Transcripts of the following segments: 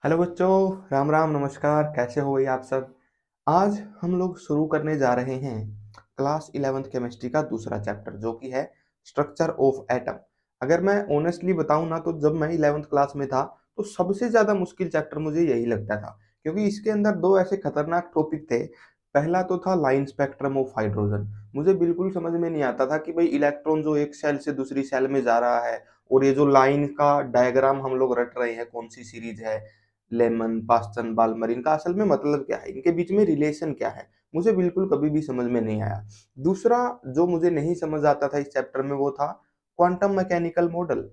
Hello बच्चों, राम राम नमस्कार। कैसे हो भाई आप सब। आज हम लोग शुरू करने जा रहे हैं क्लास 11th केमिस्ट्री का दूसरा चैप्टर जो कि है स्ट्रक्चर ऑफ एटम। अगर मैं ऑनेस्टली बताऊं ना तो जब मैं 11th क्लास में था तो सबसे ज्यादा मुश्किल चैप्टर मुझे यही लगता था, क्योंकि इसके अंदर दो ऐसे खतरनाक टॉपिक थे। पहला तो था लाइन स्पेक्ट्रम ऑफ हाइड्रोजन। मुझे बिल्कुल समझ में नहीं आता था कि भाई इलेक्ट्रॉन जो एक सेल से दूसरी सेल में जा रहा है और ये जो लाइन का डायग्राम हम लोग रट रहे हैं कौन सी सीरीज है, लेमन पास्टन बाल्मर, इनका असल में मतलब क्या है, इनके बीच में रिलेशन क्या है, मुझे बिल्कुल कभी भी समझ में नहीं आया। दूसरा जो मुझे नहीं समझ आता था इस चैप्टर में वो था क्वांटम मैकेनिकल मॉडल,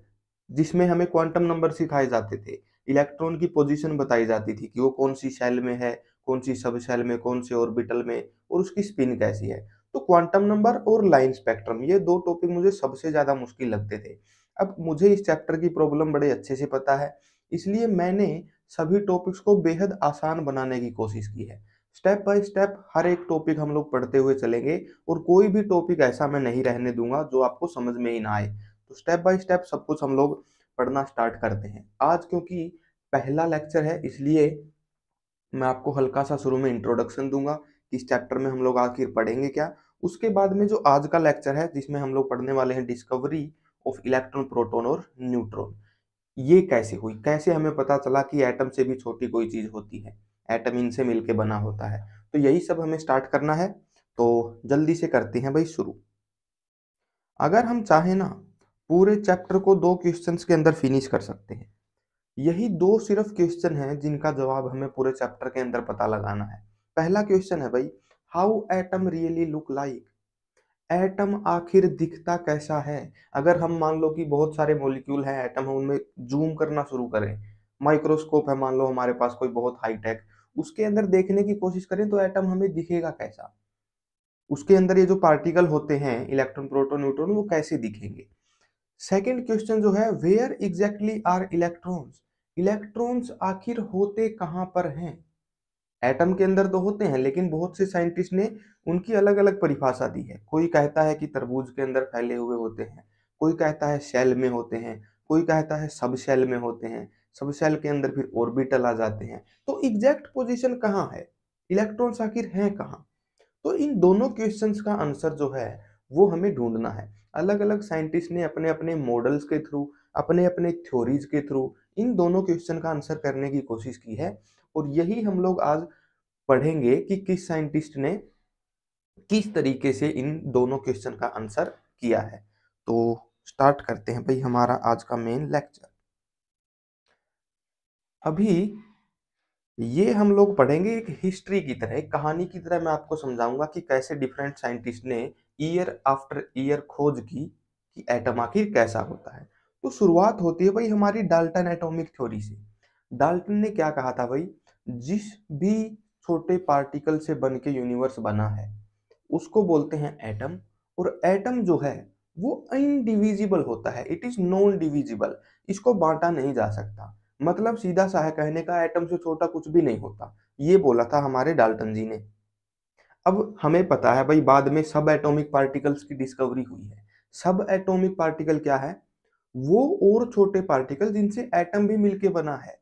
जिसमें हमें क्वांटम नंबर सिखाए जाते थे, इलेक्ट्रॉन की पोजीशन बताई जाती थी कि वो कौन सी सेल में है, कौन सी सब सेल में, कौन से ऑर्बिटल में, और उसकी स्पिन कैसी है। तो क्वांटम नंबर और लाइन स्पेक्ट्रम ये दो टॉपिक मुझे सबसे ज्यादा मुश्किल लगते थे। अब मुझे इस चैप्टर की प्रॉब्लम बड़े अच्छे से पता है, इसलिए मैंने सभी टॉपिक्स को बेहद आसान बनाने की कोशिश की है। स्टेप बाय स्टेप हर एक टॉपिक हम लोग पढ़ते हुए चलेंगे और कोई भी टॉपिक ऐसा मैं नहीं रहने दूंगा जो आपको समझ में ही ना आए। तो स्टेप बाय स्टेप सब कुछ हम लोग पढ़ना स्टार्ट करते हैं। आज क्योंकि पहला लेक्चर है इसलिए मैं आपको हल्का सा शुरू में इंट्रोडक्शन दूंगा कि इस चैप्टर में हम लोग आखिर पढ़ेंगे क्या। उसके बाद में जो आज का लेक्चर है जिसमें हम लोग पढ़ने वाले हैं डिस्कवरी ऑफ इलेक्ट्रॉन प्रोटॉन और न्यूट्रॉन, ये कैसे हुई, कैसे हमें पता चला कि एटम से भी छोटी कोई चीज होती है, एटम इनसे मिलके बना होता है। तो यही सब हमें स्टार्ट करना है, तो जल्दी से करते हैं भाई शुरू। अगर हम चाहें ना पूरे चैप्टर को दो क्वेश्चंस के अंदर फिनिश कर सकते हैं। यही दो सिर्फ क्वेश्चन हैं जिनका जवाब हमें पूरे चैप्टर के अंदर पता लगाना है। पहला क्वेश्चन है भाई, how atom really look like. Atom आखिर दिखता कैसा है। अगर हम मान लो कि बहुत सारे मॉलिक्यूल हैं एटम है उनमें जूम करना शुरू करें, माइक्रोस्कोप है मान लो हमारे पास कोई बहुत हाई टेक, उसके अंदर देखने की कोशिश करें तो एटम हमें दिखेगा कैसा। उसके अंदर ये जो पार्टिकल होते हैं इलेक्ट्रॉन प्रोटॉन न्यूट्रॉन वो कैसे दिखेंगे। सेकंड क्वेश्चन जो है, where exactly are electrons. Electrons आखिर होते कहाँ पर हैं। एटम के अंदर तो होते हैं लेकिन बहुत से साइंटिस्ट ने उनकी अलग अलग परिभाषा दी है। कोई कहता है कि तरबूज के अंदर फैले हुए होते हैं, कोई कहता है सेल में होते हैं, कोई कहता है सब सेल में होते हैं, सब सेल के अंदर फिर ऑर्बिटल आ जाते हैं। तो एग्जैक्ट पोजीशन कहाँ है, इलेक्ट्रॉन्स आखिर हैं कहाँ। तो इन दोनों क्वेश्चंस का आंसर जो है वो हमें ढूंढना है। अलग अलग साइंटिस्ट ने अपने अपने मॉडल्स के थ्रू, अपने अपने थ्योरीज के थ्रू इन दोनों क्वेश्चन का आंसर करने की कोशिश की है। और यही हम लोग आज पढ़ेंगे कि किस साइंटिस्ट ने किस तरीके से इन दोनों क्वेश्चन का आंसर किया है। तो स्टार्ट करते हैं भाई हमारा आज का मेन लेक्चर। अभी ये हम लोग पढ़ेंगे एक हिस्ट्री की तरह, एक कहानी की तरह। मैं आपको समझाऊंगा कि कैसे डिफरेंट साइंटिस्ट ने ईयर आफ्टर ईयर खोज की कि एटम आखिर कैसा होता है। तो शुरुआत होती है भाई हमारी डाल्टन एटॉमिक थ्योरी से। डाल्टन ने क्या कहा था भाई, जिस भी छोटे पार्टिकल से बन के यूनिवर्स बना है उसको बोलते हैं एटम। और एटम जो है वो इनडिविजिबल होता है, इट इज नॉन डिविजिबल, इसको बांटा नहीं जा सकता। मतलब सीधा सा है कहने का, एटम से छोटा कुछ भी नहीं होता। ये बोला था हमारे डाल्टन जी ने। अब हमें पता है भाई बाद में सब एटॉमिक पार्टिकल्स की डिस्कवरी हुई है। सब एटॉमिक पार्टिकल क्या है, वो और छोटे पार्टिकल जिनसे एटम भी मिलके बना है।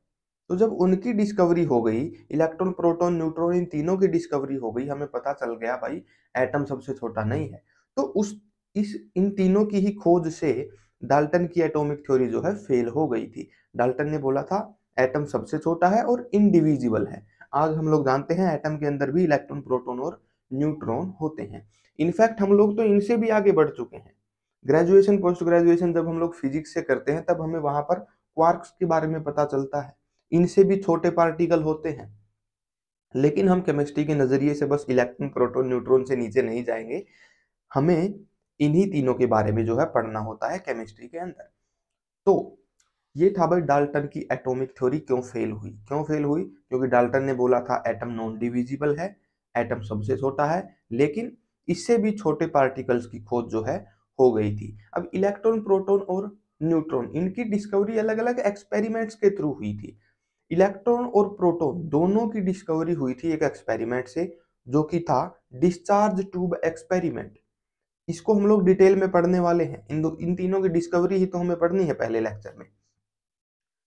तो जब उनकी डिस्कवरी हो गई, इलेक्ट्रॉन प्रोटॉन न्यूट्रॉन इन तीनों की डिस्कवरी हो गई, हमें पता चल गया भाई एटम सबसे छोटा नहीं है। तो उस इस इन तीनों की ही खोज से डाल्टन की एटॉमिक थ्योरी जो है फेल हो गई थी। डाल्टन ने बोला था एटम सबसे छोटा है और इनडिविजिबल है। आज हम लोग जानते हैं एटम के अंदर भी इलेक्ट्रॉन प्रोटॉन और न्यूट्रॉन होते हैं। इनफैक्ट हम लोग तो इनसे भी आगे बढ़ चुके हैं। ग्रेजुएशन पोस्ट ग्रेजुएशन जब हम लोग फिजिक्स से करते हैं तब हमें वहां पर क्वार्क्स के बारे में पता चलता है, इनसे भी छोटे पार्टिकल होते हैं। लेकिन हम केमिस्ट्री के नजरिए से बस इलेक्ट्रॉन प्रोटॉन न्यूट्रॉन से नीचे नहीं जाएंगे, हमें इन्हीं तीनों के बारे में जो है पढ़ना होता है केमिस्ट्री के अंदर। तो ये था भाई डाल्टन की एटॉमिक थ्योरी क्यों फेल हुई। क्यों फेल हुई, क्योंकि डाल्टन ने बोला था एटम नॉन डिविजिबल है, एटम सबसे छोटा है, लेकिन इससे भी छोटे पार्टिकल्स की खोज जो है हो गई थी। अब इलेक्ट्रॉन प्रोटॉन और न्यूट्रॉन इनकी डिस्कवरी अलग अलग एक्सपेरिमेंट्स के थ्रू हुई थी। इलेक्ट्रॉन और प्रोटॉन दोनों की डिस्कवरी हुई थी एक एक्सपेरिमेंट से, जो कि था डिस्चार्ज ट्यूब एक्सपेरिमेंट। इसको हम लोग डिटेल में पढ़ने वाले हैं। इन तीनों की डिस्कवरी ही तो हमें पढ़नी है पहले लेक्चर में।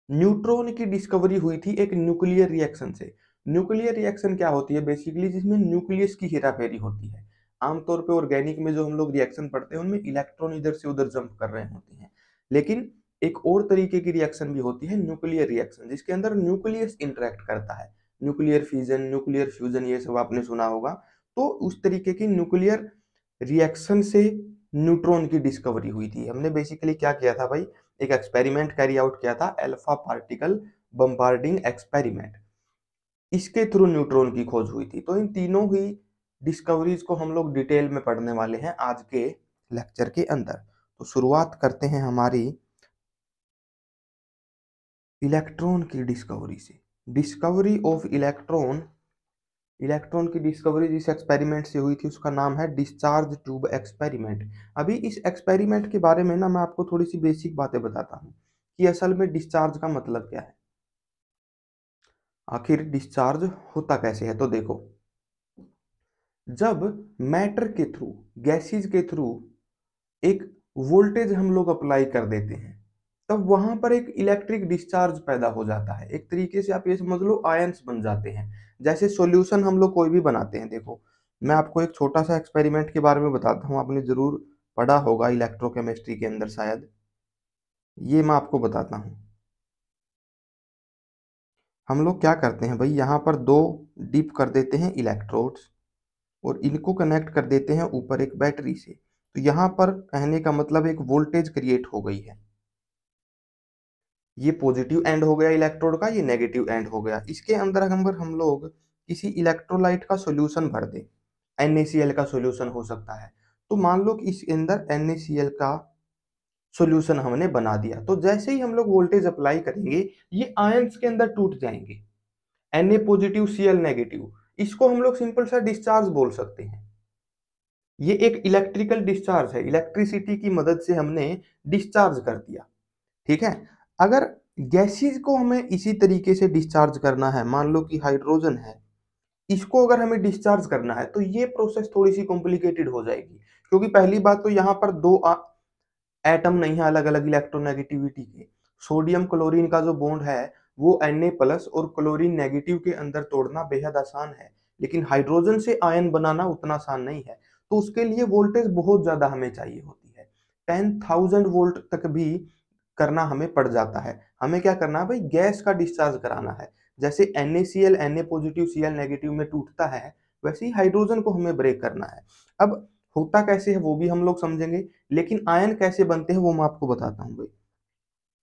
न्यूट्रॉन की डिस्कवरी हुई थी एक न्यूक्लियर रिएक्शन से। न्यूक्लियर रिएक्शन क्या होती है बेसिकली, जिसमें न्यूक्लियस की हेराफेरी होती है। आमतौर पे ऑर्गेनिक में जो हम लोग रिएक्शन पढ़ते हैं उनमें इलेक्ट्रॉन इधर से उधर जंप कर रहे होते हैं, लेकिन एक और तरीके की रिएक्शन भी होती है न्यूक्लियर रिएक्शन, जिसके अंदर न्यूक्लियस इंटरेक्ट करता है। न्यूक्लियर फिजन, न्यूक्लियर फ्यूजन, ये सब आपने सुना होगा। तो उस तरीके की न्यूक्लियर रिएक्शन से न्यूट्रॉन की डिस्कवरी हुई थी। हमने बेसिकली क्या किया था भाई, एक एक्सपेरिमेंट कैरी आउट किया था, अल्फा पार्टिकल बम्बार्डिंग एक्सपेरिमेंट। इसके थ्रू न्यूट्रॉन की खोज हुई थी। तो इन तीनों ही डिस्कवरीज को हम लोग डिटेल में पढ़ने वाले हैं आज के लेक्चर के अंदर। तो शुरुआत करते हैं हमारी इलेक्ट्रॉन की डिस्कवरी से। डिस्कवरी ऑफ इलेक्ट्रॉन, इलेक्ट्रॉन की डिस्कवरी जिस एक्सपेरिमेंट से हुई थी उसका नाम है डिस्चार्ज ट्यूब एक्सपेरिमेंट। अभी इस एक्सपेरिमेंट के बारे में ना मैं आपको थोड़ी सी बेसिक बातें बताता हूँ कि असल में डिस्चार्ज का मतलब क्या है, आखिर डिस्चार्ज होता कैसे है। तो देखो, जब मैटर के थ्रू, गैसेज के थ्रू एक वोल्टेज हम लोग अप्लाई कर देते हैं, तब वहां पर एक इलेक्ट्रिक डिस्चार्ज पैदा हो जाता है। एक तरीके से आप ये समझ लो आयंस बन जाते हैं। जैसे सॉल्यूशन हम लोग कोई भी बनाते हैं, देखो मैं आपको एक छोटा सा एक्सपेरिमेंट के बारे में बताता हूँ, आपने जरूर पढ़ा होगा इलेक्ट्रोकेमिस्ट्री के अंदर शायद। ये मैं आपको बताता हूँ। हम लोग क्या करते हैं भाई, यहाँ पर दो डिप कर देते हैं इलेक्ट्रोड्स और इनको कनेक्ट कर देते हैं ऊपर एक बैटरी से। तो यहाँ पर कहने का मतलब एक वोल्टेज क्रिएट हो गई है। ये पॉजिटिव एंड हो गया इलेक्ट्रोड का, ये नेगेटिव एंड हो गया। इसके अंदर अगर हम लोग किसी इलेक्ट्रोलाइट का सॉल्यूशन भर दें, NaCl का सॉल्यूशन हो सकता है, तो मान लो कि इसके अंदर NaCl का सॉल्यूशन हमने बना दिया, तो जैसे ही हम लोग वोल्टेज अप्लाई करेंगे ये आयंस के अंदर टूट जाएंगे, Na पॉजिटिव Cl नेगेटिव। इसको हम लोग सिंपल सा डिस्चार्ज बोल सकते हैं। ये एक इलेक्ट्रिकल डिस्चार्ज है, इलेक्ट्रिसिटी की मदद से हमने डिस्चार्ज कर दिया। ठीक है। अगर गैसेज को हमें इसी तरीके से डिस्चार्ज करना है, मान लो कि हाइड्रोजन है, इसको अगर हमें डिस्चार्ज करना है तो ये प्रोसेस थोड़ी सी कॉम्प्लिकेटेड हो जाएगी। क्योंकि पहली बात तो यहाँ पर दो एटम नहीं है अलग अलग इलेक्ट्रोनेगेटिविटी के। सोडियम क्लोरीन का जो बॉन्ड है वो Na प्लस और क्लोरीन नेगेटिव के अंदर तोड़ना बेहद आसान है, लेकिन हाइड्रोजन से आयन बनाना उतना आसान नहीं है। तो उसके लिए वोल्टेज बहुत ज्यादा हमें चाहिए होती है, 10,000 वोल्ट तक भी करना हमें पड़ जाता है। हमें क्या करना है भाई, गैस का डिस्चार्ज कराना है। जैसे NaCl Na positive Cl negative में टूटता है, वैसे ही हाइड्रोजन को हमें ब्रेक करना है। अब होता कैसे है वो भी हम लोग समझेंगे, लेकिन आयन कैसे बनते हैं वो मैं आपको बताता हूँ भाई।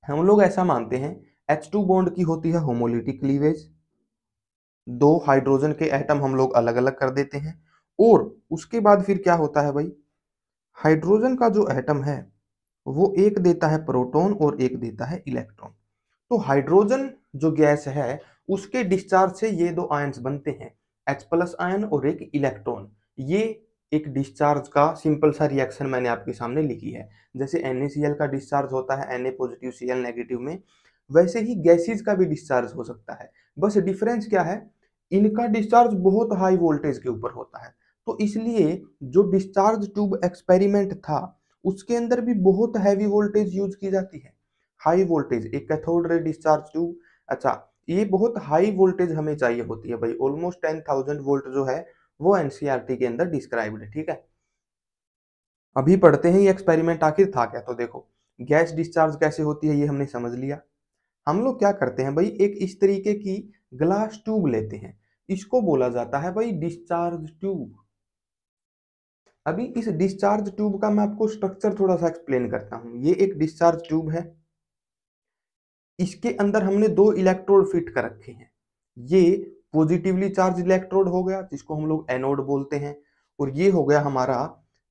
हम लोग ऐसा मानते हैं H2 बॉन्ड की होती है होमोलिटिक क्लीवेज, दो हाइड्रोजन के एटम हम लोग अलग अलग कर देते हैं, और उसके बाद फिर क्या होता है भाई, हाइड्रोजन का जो एटम है वो एक देता है प्रोटॉन और एक देता है इलेक्ट्रॉन। तो हाइड्रोजन जो गैस है उसके डिस्चार्ज से ये दो आयंस बनते हैं, H प्लस आयन और एक इलेक्ट्रॉन। ये एक डिस्चार्ज का सिंपल सा रिएक्शन मैंने आपके सामने लिखी है। जैसे NaCl का डिस्चार्ज होता है Na पॉजिटिव Cl नेगेटिव में, वैसे ही गैसेज का भी डिस्चार्ज हो सकता है। बस डिफरेंस क्या है, इनका डिस्चार्ज बहुत हाई वोल्टेज के ऊपर होता है। तो इसलिए जो डिस्चार्ज ट्यूब एक्सपेरिमेंट था उसके अंदर भी बहुत हैवी वोल्टेज यूज की जाती है। हाई वोल्टेज, एक कैथोड रे डिस्चार्ज ट्यूब। अच्छा, ये बहुत हाई वोल्टेज हमें चाहिए होती है भाई, ऑलमोस्ट 10,000 वोल्ट जो है वो एनसीईआरटी के अंदर डिस्क्राइब्ड है। ठीक है, अभी पढ़ते हैं ये एक्सपेरिमेंट आखिर था क्या। तो देखो, गैस डिस्चार्ज कैसे होती है ये हमने समझ लिया। हम लोग क्या करते हैं भाई, एक इस तरीके की ग्लास ट्यूब लेते हैं, इसको बोला जाता है भाई डिस्चार्ज ट्यूब। अभी इस डिस्चार्ज ट्यूब का मैं आपको स्ट्रक्चर थोड़ा सा एक्सप्लेन करता हूँ। ये एक डिस्चार्ज ट्यूब है, इसके अंदर हमने दो इलेक्ट्रोड फिट कर रखे हैं। ये पॉजिटिवली चार्ज इलेक्ट्रोड हो गया जिसको हम लोग एनोड बोलते हैं, और ये हो गया हमारा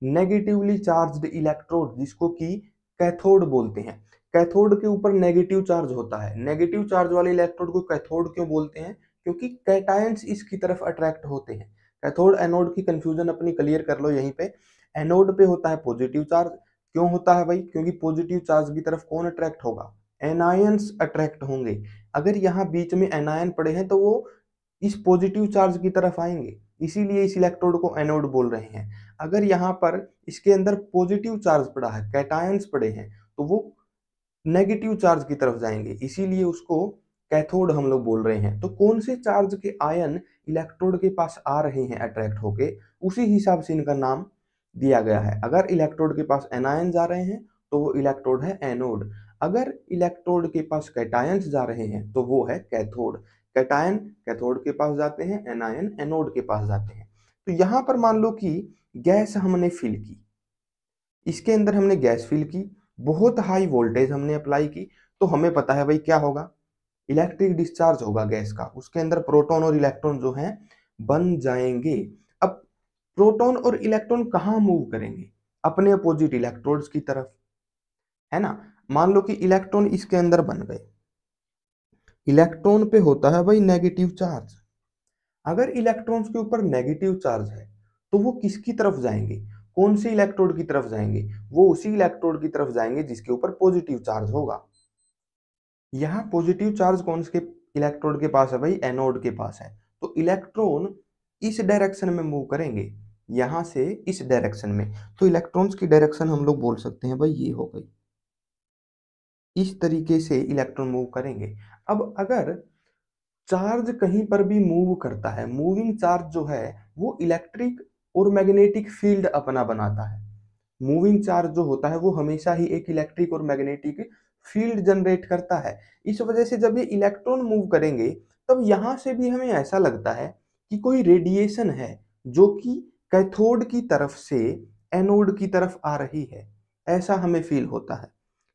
नेगेटिवली चार्ज्ड इलेक्ट्रोड जिसको कि कैथोड बोलते हैं। कैथोड के ऊपर नेगेटिव चार्ज होता है। नेगेटिव चार्ज वाले इलेक्ट्रोड को कैथोड क्यों बोलते हैं, क्योंकि कैटायंस इसकी तरफ अट्रैक्ट होते हैं। कैथोड एनोड की कंफ्यूजन अपनी क्लियर कर लो यहीं पे। एनोड पे होता है पॉजिटिव चार्ज, क्यों होता है भाई, क्योंकि पॉजिटिव चार्ज की तरफ कौन अट्रैक्ट होगा, एनायंस अट्रैक्ट होंगे। अगर यहाँ बीच में एनायन पड़े हैं तो वो इस पॉजिटिव चार्ज की तरफ आएंगे, इसीलिए इस इलेक्ट्रोड को एनोड बोल रहे हैं। अगर यहाँ पर इसके अंदर पॉजिटिव चार्ज पड़ा है, कैटायंस पड़े हैं, तो वो नेगेटिव चार्ज की तरफ जाएंगे, इसीलिए उसको कैथोड हम लोग बोल रहे हैं। तो कौन से चार्ज के आयन इलेक्ट्रोड के पास आ रहे हैं अट्रैक्ट होके, उसी हिसाब से इनका नाम दिया गया है। अगर इलेक्ट्रोड के पास एनायन जा रहे हैं तो वो इलेक्ट्रोड है एनोड, अगर इलेक्ट्रोड के पास कैटायंस जा रहे हैं तो वो है कैथोड। कैटायन कैथोड के पास जाते हैं, एनायन एनोड के पास जाते हैं। तो यहां पर मान लो कि गैस हमने फिल की, इसके अंदर हमने गैस फिल की, बहुत हाई वोल्टेज हमने अप्लाई की, तो हमें पता है भाई क्या होगा, इलेक्ट्रिक डिस्चार्ज होगा गैस का, उसके अंदर प्रोटॉन और इलेक्ट्रॉन जो हैं बन जाएंगे। अब प्रोटॉन और इलेक्ट्रॉन कहाँ मूव करेंगे, अपने अपोजिट इलेक्ट्रोड्स की तरफ, है ना। मान लो कि इलेक्ट्रॉन इसके अंदर बन गए, इलेक्ट्रॉन पे होता है भाई नेगेटिव चार्ज, अगर इलेक्ट्रॉन्स के ऊपर नेगेटिव चार्ज है तो वो किसकी तरफ जाएंगे, कौन से इलेक्ट्रोड की तरफ जाएंगे, वो उसी इलेक्ट्रोड की तरफ जाएंगे जिसके ऊपर पॉजिटिव चार्ज होगा। यहाँ पॉजिटिव चार्ज कौन से इलेक्ट्रोड के पास है भाई, एनोड के पास है। तो इलेक्ट्रॉन इस डायरेक्शन में मूव करेंगे, यहां से इस डायरेक्शन में। तो इलेक्ट्रॉन्स की डायरेक्शन हम लोग बोल सकते हैं भाई ये हो गई, इस तरीके से इलेक्ट्रॉन मूव करेंगे। अब अगर चार्ज कहीं पर भी मूव करता है, मूविंग चार्ज जो है वो इलेक्ट्रिक और मैग्नेटिक फील्ड अपना बनाता है। मूविंग चार्ज जो होता है वो हमेशा ही एक इलेक्ट्रिक और मैग्नेटिक फील्ड जनरेट करता है। इस वजह से जब ये इलेक्ट्रॉन मूव करेंगे तब यहां से भी हमें ऐसा लगता है कि कोई रेडिएशन है जो कि कैथोड की तरफ से एनोड की तरफ आ रही है, ऐसा हमें फील होता है।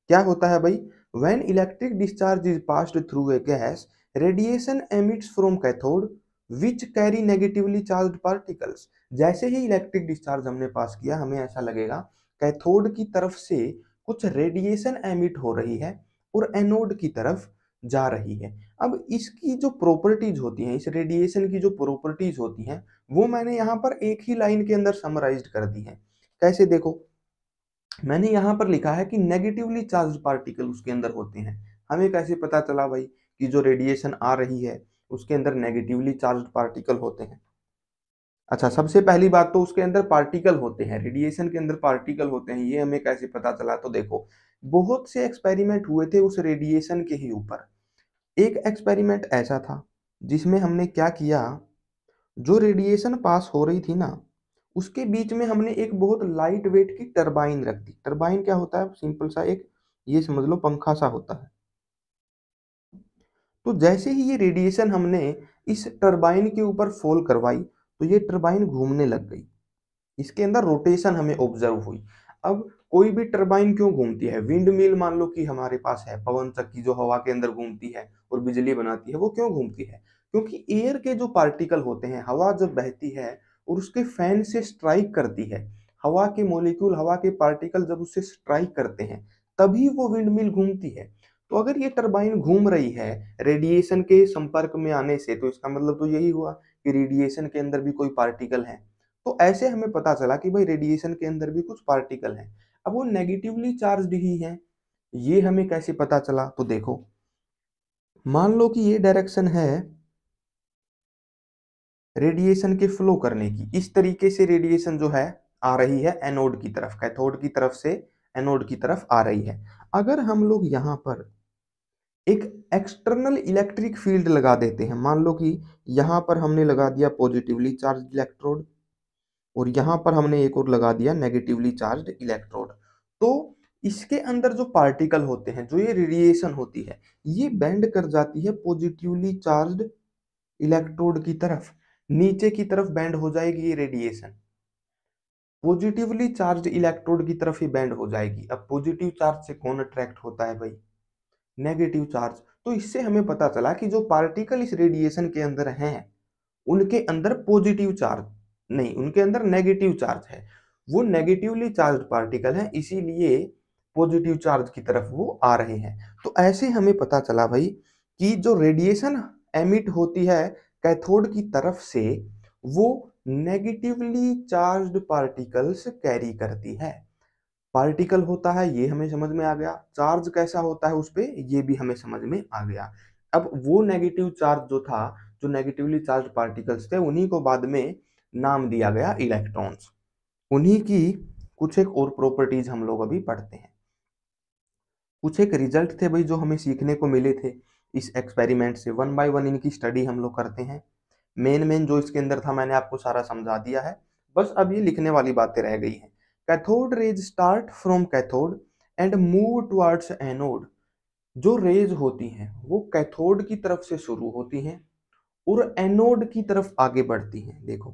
क्या होता है भाई, when electric discharge is passed through a gas, radiation emits from cathode which carry negatively charged particles. जैसे ही इलेक्ट्रिक डिस्चार्ज हमने पास किया, हमें ऐसा लगेगा कैथोड की तरफ से कुछ रेडिएशन एमिट हो रही है और एनोड की तरफ जा रही है। अब इसकी जो प्रॉपर्टीज होती हैं, इस रेडिएशन की जो प्रॉपर्टीज होती हैं, वो मैंने यहाँ पर एक ही लाइन के अंदर समराइज्ड कर दी है। कैसे, देखो मैंने यहाँ पर लिखा है कि नेगेटिवली चार्ज पार्टिकल उसके अंदर होते हैं। हमें कैसे पता चला भाई कि जो रेडिएशन आ रही है उसके अंदर नेगेटिवली चार्ज पार्टिकल होते हैं। अच्छा, सबसे पहली बात तो उसके अंदर पार्टिकल होते हैं, रेडिएशन के अंदर पार्टिकल होते हैं, ये हमें कैसे पता चला, तो देखो बहुत से एक्सपेरिमेंट हुए थे उस रेडिएशन के ही ऊपर। एक एक्सपेरिमेंट ऐसा था जिसमें हमने क्या किया, जो रेडिएशन पास हो रही थी ना, उसके बीच में हमने एक बहुत लाइट वेट की टरबाइन रख दी। टरबाइन क्या होता है, सिंपल सा एक, ये समझ लो पंखा सा होता है। तो जैसे ही ये रेडिएशन हमने इस टरबाइन के ऊपर फॉल करवाई तो ये टरबाइन घूमने लग गई, इसके अंदर रोटेशन हमें ऑब्जर्व हुई। अब कोई भी टरबाइन क्यों घूमती है, विंड मिल मान लो कि हमारे पास है, पवन चक्की जो हवा के अंदर घूमती है और बिजली बनाती है, वो क्यों घूमती है, क्योंकि एयर के जो पार्टिकल होते हैं, हवा जब बहती है और उसके फैन से स्ट्राइक करती है, हवा के मॉलिक्यूल, हवा के पार्टिकल जब उससे स्ट्राइक करते हैं तभी वो विंड मिल घूमती है। तो अगर ये टरबाइन घूम रही है रेडिएशन के संपर्क में आने से, तो इसका मतलब तो यही हुआ कि रेडिएशन के अंदर भी कोई पार्टिकल है। तो ऐसे हमें पता चला कि भाई रेडिएशन के अंदर भी कुछ पार्टिकल हैं। अब वो नेगेटिवली चार्ज्ड ही हैं, ये हमें कैसे पता चला, तो देखो मान लो कि ये डायरेक्शन है रेडिएशन के फ्लो करने की, इस तरीके से रेडिएशन जो है आ रही है एनोड की तरफ, कैथोड की तरफ से एनोड की तरफ आ रही है। अगर हम लोग यहाँ पर एक एक्सटर्नल इलेक्ट्रिक फील्ड लगा देते हैं, मान लो कि यहाँ पर हमने लगा दिया पॉजिटिवली चार्ज इलेक्ट्रोड और यहाँ पर हमने एक और लगा दिया नेगेटिवली चार्ज्ड इलेक्ट्रोड, तो इसके अंदर जो पार्टिकल होते हैं, जो ये रेडिएशन होती है, ये बेंड कर जाती है पॉजिटिवली चार्ज्ड इलेक्ट्रोड की तरफ, नीचे की तरफ बेंड हो जाएगी ये रेडिएशन, पॉजिटिवली चार्ज्ड इलेक्ट्रोड की तरफ ही बेंड हो जाएगी। अब पॉजिटिव चार्ज से कौन अट्रैक्ट होता है भाई, नेगेटिव चार्ज। तो इससे हमें पता चला कि जो पार्टिकल इस रेडिएशन के अंदर हैं उनके अंदर पॉजिटिव चार्ज नहीं, उनके अंदर नेगेटिव चार्ज है, वो नेगेटिवली चार्ज पार्टिकल हैं, इसीलिए पॉजिटिव चार्ज की तरफ वो आ रहे हैं। तो ऐसे हमें पता चला भाई कि जो रेडिएशन एमिट होती है कैथोड की तरफ से, वो नेगेटिवली चार्ज्ड पार्टिकल्स कैरी करती है। पार्टिकल होता है ये हमें समझ में आ गया, चार्ज कैसा होता है उस पे ये भी हमें समझ में आ गया। अब वो नेगेटिव चार्ज जो था, जो नेगेटिवली चार्ज पार्टिकल्स थे, उन्हीं को बाद में नाम दिया गया इलेक्ट्रॉन्स। उन्हीं की कुछ एक और प्रॉपर्टीज हम लोग अभी पढ़ते हैं। कुछ एक रिजल्ट थे भाई जो हमें सीखने को मिले थे इस एक्सपेरिमेंट से। वन बाय वन इनकी स्टडी हम लोग करते हैं। मेन जो इसके अंदर था मैंने आपको सारा समझा दिया है, बस अब ये लिखने वाली बातें रह गई हैं। Cathode rays start from cathode and move towards anode. जो रेज होती हैं वो कैथोड की तरफ से शुरू होती हैं और एनोड की तरफ आगे बढ़ती हैं। देखो,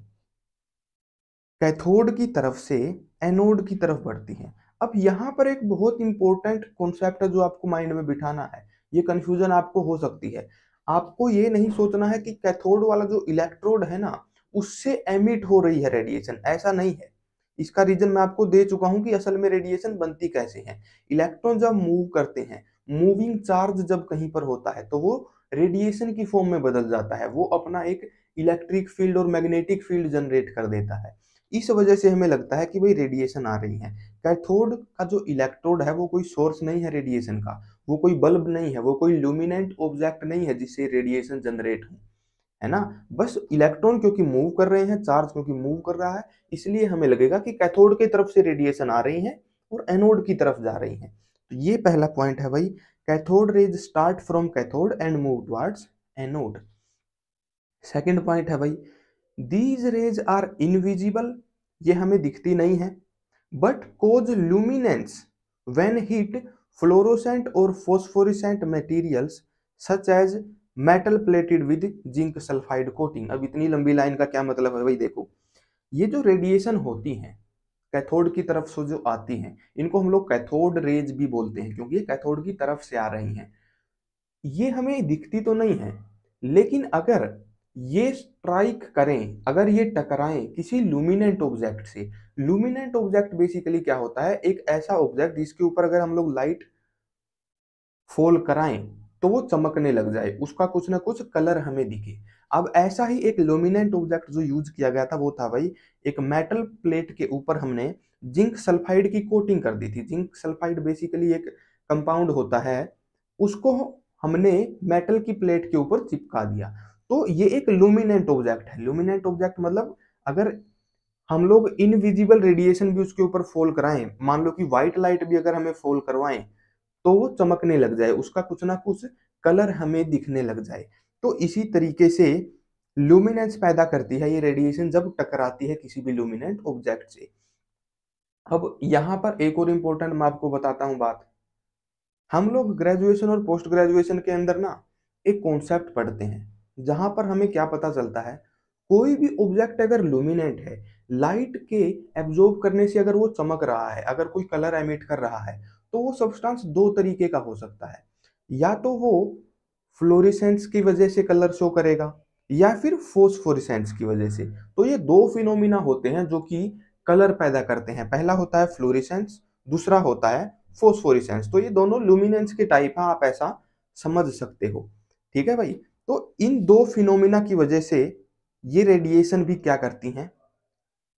कैथोड की तरफ से एनोड की तरफ बढ़ती हैं। अब यहाँ पर एक बहुत इंपॉर्टेंट कॉन्सेप्ट है जो आपको माइंड में बिठाना है। ये कंफ्यूजन आपको हो सकती है। आपको ये नहीं सोचना है कि कैथोड वाला जो इलेक्ट्रोड है ना उससे एमिट हो रही है रेडिएशन, ऐसा नहीं है। इसका रीजन मैं आपको दे चुका हूं कि असल में रेडिएशन बनती कैसे है। इलेक्ट्रॉन जब मूव करते हैं, मूविंग चार्ज जब कहीं पर होता है तो वो रेडिएशन की फॉर्म में बदल जाता है। वो अपना एक इलेक्ट्रिक फील्ड और मैग्नेटिक फील्ड जनरेट कर देता है। इस वजह से हमें लगता है कि भाई रेडिएशन आ रही है। कैथोड का जो इलेक्ट्रोड है वो कोई सोर्स नहीं है रेडिएशन का, वो कोई बल्ब नहीं है, वो कोई ल्यूमिनेंट ऑब्जेक्ट नहीं है जिससे रेडिएशन जनरेट हो, है ना। बस इलेक्ट्रॉन क्योंकि मूव कर रहे हैं, चार्ज क्योंकि मूव कर रहा है, इसलिए हमें लगेगा कि कैथोड की तरफ से रेडिएशन आ रही है और एनोड की तरफ जा रही है। तो ये पहला पॉइंट है भाई, cathode rays start from cathode and move towards anode. Second point है भाई, दीज रेज आर इनविजिबल, ये हमें दिखती नहीं है, but cause luminance when hit fluorescent और phosphorescent materials such as metal plated with zinc sulphide coating. अब इतनी लंबी लाइन का क्या मतलब है भाई? देखो, ये जो रेडिएशन होती हैं कैथोड की तरफ से जो आती हैं, इनको हम लोग कैथोड रेज भी बोलते हैं क्योंकि ये कैथोड की तरफ से आ रही हैं। ये हमें दिखती तो नहीं है, लेकिन अगर ये स्ट्राइक करें, अगर ये टकराएं किसी लुमिनेंट ऑब्जेक्ट से। लुमिनेंट ऑब्जेक्ट बेसिकली क्या होता है? एक ऐसा ऑब्जेक्ट जिसके ऊपर अगर हम लोग लाइट फॉल कराएं तो वो चमकने लग जाए, उसका कुछ ना कुछ कलर हमें दिखे। अब ऐसा ही एक लुमिनेंट ऑब्जेक्ट जो यूज किया गया था वो था भाई, एक मेटल प्लेट के ऊपर हमने जिंक सल्फाइड की कोटिंग कर दी थी। जिंक सल्फाइड बेसिकली एक कंपाउंड होता है, उसको हमने मेटल की प्लेट के ऊपर चिपका दिया। तो ये एक लुमिनेंट ऑब्जेक्ट है। लुमिनेंट ऑब्जेक्ट मतलब अगर हम लोग इनविजिबल रेडिएशन भी उसके ऊपर फॉल कराएं, मान लो कि व्हाइट लाइट भी अगर हमें फॉल करवाएं तो वो चमकने लग जाए, उसका कुछ ना कुछ कलर हमें दिखने लग जाए। तो इसी तरीके से लुमिनेंस पैदा करती है ये रेडिएशन जब टकराती है किसी भी लुमिनेंट ऑब्जेक्ट से। अब यहाँ पर एक और इम्पोर्टेंट मैं आपको बताता हूँ बात। हम लोग ग्रेजुएशन और पोस्ट ग्रेजुएशन के अंदर ना एक कॉन्सेप्ट पढ़ते हैं जहां पर हमें क्या पता चलता है, कोई भी ऑब्जेक्ट अगर लुमिनेंट है, लाइट के एब्जॉर्ब करने से अगर वो चमक रहा है, अगर कोई कलर एमिट कर रहा है, तो वो सब्सटेंस दो तरीके का हो सकता है। या तो वो फ्लोरेसेंस की वजह से कलर शो करेगा या फिर फोस्फोरेसेंस की वजह से। तो ये दो फिनोमिना होते हैं जो कि कलर पैदा करते हैं। पहला होता है फ्लोरेसेंस, दूसरा होता है फोस्फोरेसेंस। तो ये दोनों लुमिनेंस के टाइप हैं, आप ऐसा समझ सकते हो। ठीक है भाई। तो इन दो फिनोमिना की वजह से ये रेडिएशन भी क्या करती हैं?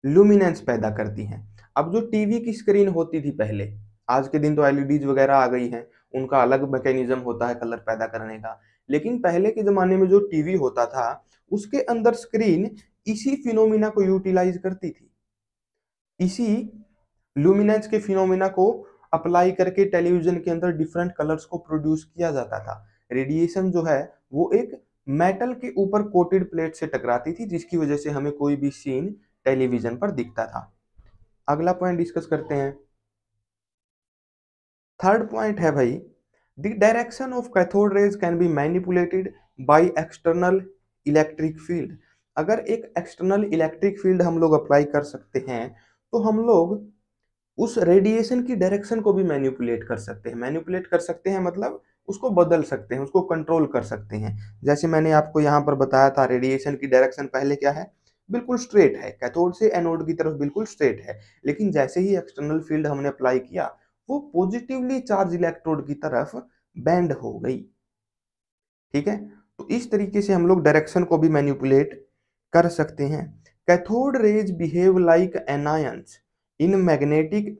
लुमिनेंस पैदा करती हैं। अब जो टीवी की स्क्रीन होती थी पहले, आज के दिन तो एलईडीज वगैरह आ गई हैं, उनका अलग मैकेनिज्म होता है कलर पैदा करने का। लेकिन पहले के जमाने में जो टीवी होता था उसके अंदर स्क्रीन इसी फिनोमिना को यूटिलाइज करती थी। इसी लुमिनेंस के फिनोमिना को अप्लाई करके टेलीविजन के अंदर डिफरेंट कलर्स को प्रोड्यूस किया जाता था। रेडिएशन जो है वो एक मेटल के ऊपर कोटेड प्लेट से टकराती थी जिसकी वजह से हमें कोई भी सीन टेलीविजन पर दिखता था। अगला पॉइंट डिस्कस करते हैं। थर्ड पॉइंट है भाई, the direction of cathode rays can be manipulated by external electric field. अगर एक एक्सटर्नल इलेक्ट्रिक फील्ड हम लोग अप्लाई कर सकते हैं तो हम लोग उस रेडिएशन की डायरेक्शन को भी मैनिपुलेट कर सकते हैं। मैनिपुलेट कर सकते हैं मतलब उसको बदल सकते हैं, उसको कंट्रोल कर सकते हैं। जैसे मैंने आपको यहाँ पर बताया था, रेडिएशन की डायरेक्शन पहले क्या है? बिल्कुल स्ट्रेट है, कैथोड से एनोड की तरफ बिल्कुल स्ट्रेट है। लेकिन जैसे ही एक्सटर्नल फील्ड हमने अप्लाई किया वो पॉजिटिवली चार्ज इलेक्ट्रोड की तरफ बेंड हो गई। ठीक है, तो इस तरीके से हम लोग डायरेक्शन को भी मैनिपुलेट कर सकते हैं। Cathode rays behave like anions in magnetic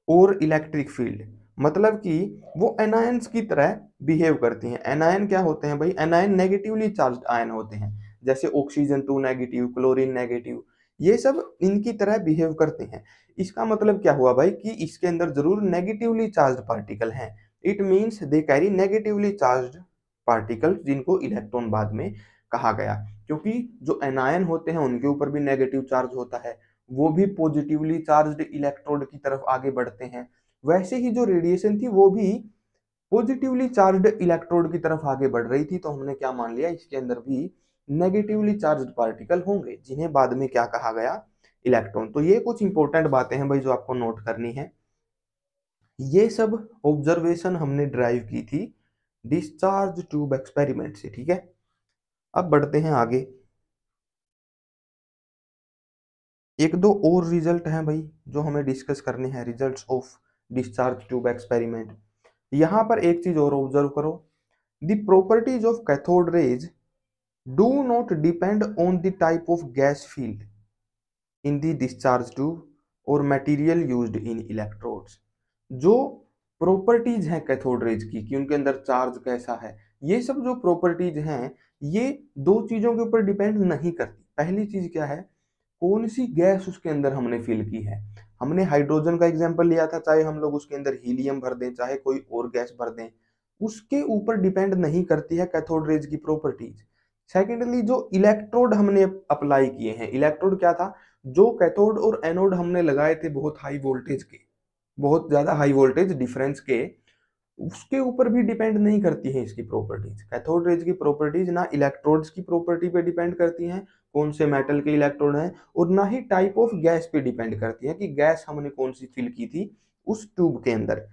और इलेक्ट्रिक फील्ड। मतलब कि वो एनायंस की तरह बिहेव करती हैं। एनायन क्या होते हैं भाई? एनायन नेगेटिवली चार्ज्ड आयन होते हैं, जैसे ऑक्सीजन 2 नेगेटिव, क्लोरीन नेगेटिव। ये सब इनकी तरह बिहेव करते हैं। इसका मतलब क्या हुआ भाई कि इसके अंदर जरूर नेगेटिवली चार्ज्ड पार्टिकल हैं। It means they carry negatively charged particle, जिनको इलेक्ट्रॉन बाद में कहा गया, क्योंकि जो एनायन होते हैं उनके ऊपर भी नेगेटिव चार्ज होता है, वो भी पॉजिटिवली चार्ज्ड इलेक्ट्रोड की तरफ आगे बढ़ते हैं। वैसे ही जो रेडिएशन थी वो भी पॉजिटिवली चार्ज्ड इलेक्ट्रोड की तरफ आगे बढ़ रही थी, तो हमने क्या मान लिया, इसके अंदर भी नेगेटिवली चार्ज्ड पार्टिकल होंगे, जिन्हें बाद में क्या कहा गया, इलेक्ट्रॉन। तो ये कुछ इंपॉर्टेंट बातें हैं भाई जो आपको नोट करनी है। ये सब ऑब्जर्वेशन हमने ड्राइव की थी डिस्चार्ज ट्यूब एक्सपेरिमेंट से, ठीक है। अब बढ़ते हैं आगे। एक दो और रिजल्ट हैं भाई जो हमें डिस्कस करने हैं, results of discharge tube experiment. यहां पर एक चीज और ऑब्जर्व करो, the properties of cathode rays do not depend on the type of gas field in the discharge tube और मटेरियल यूज्ड इन इलेक्ट्रोड्स। जो प्रॉपर्टीज हैं कैथोड रेज की कि उनके अंदर चार्ज कैसा है, ये सब जो प्रॉपर्टीज हैं ये दो चीजों के ऊपर डिपेंड नहीं करती। पहली चीज क्या है, कौन सी गैस उसके अंदर हमने फिल की है। हमने हाइड्रोजन का एग्जांपल लिया था, चाहे हम लोग उसके अंदर हीलियम भर दें चाहे कोई और गैस भर दें, उसके ऊपर डिपेंड नहीं करती है कैथोड रेज की प्रॉपर्टीज। सेकेंडली जो इलेक्ट्रोड हमने अप्लाई किए हैं, इलेक्ट्रोड क्या था, जो कैथोड और एनोड हमने लगाए थे बहुत हाई वोल्टेज के, बहुत ज्यादा हाई वोल्टेज डिफरेंस के, उसके ऊपर भी डिपेंड नहीं करती है इसकी प्रॉपर्टीज। कैथोड रेज की प्रॉपर्टीज ना इलेक्ट्रोड्स की प्रॉपर्टी पे डिपेंड करती हैं, कौन से मेटल के इलेक्ट्रोड हैं, और ना ही टाइप ऑफ गैस पे डिपेंड करती है कि गैस हमने कौन सी फिल की थी उस ट्यूब के अंदर।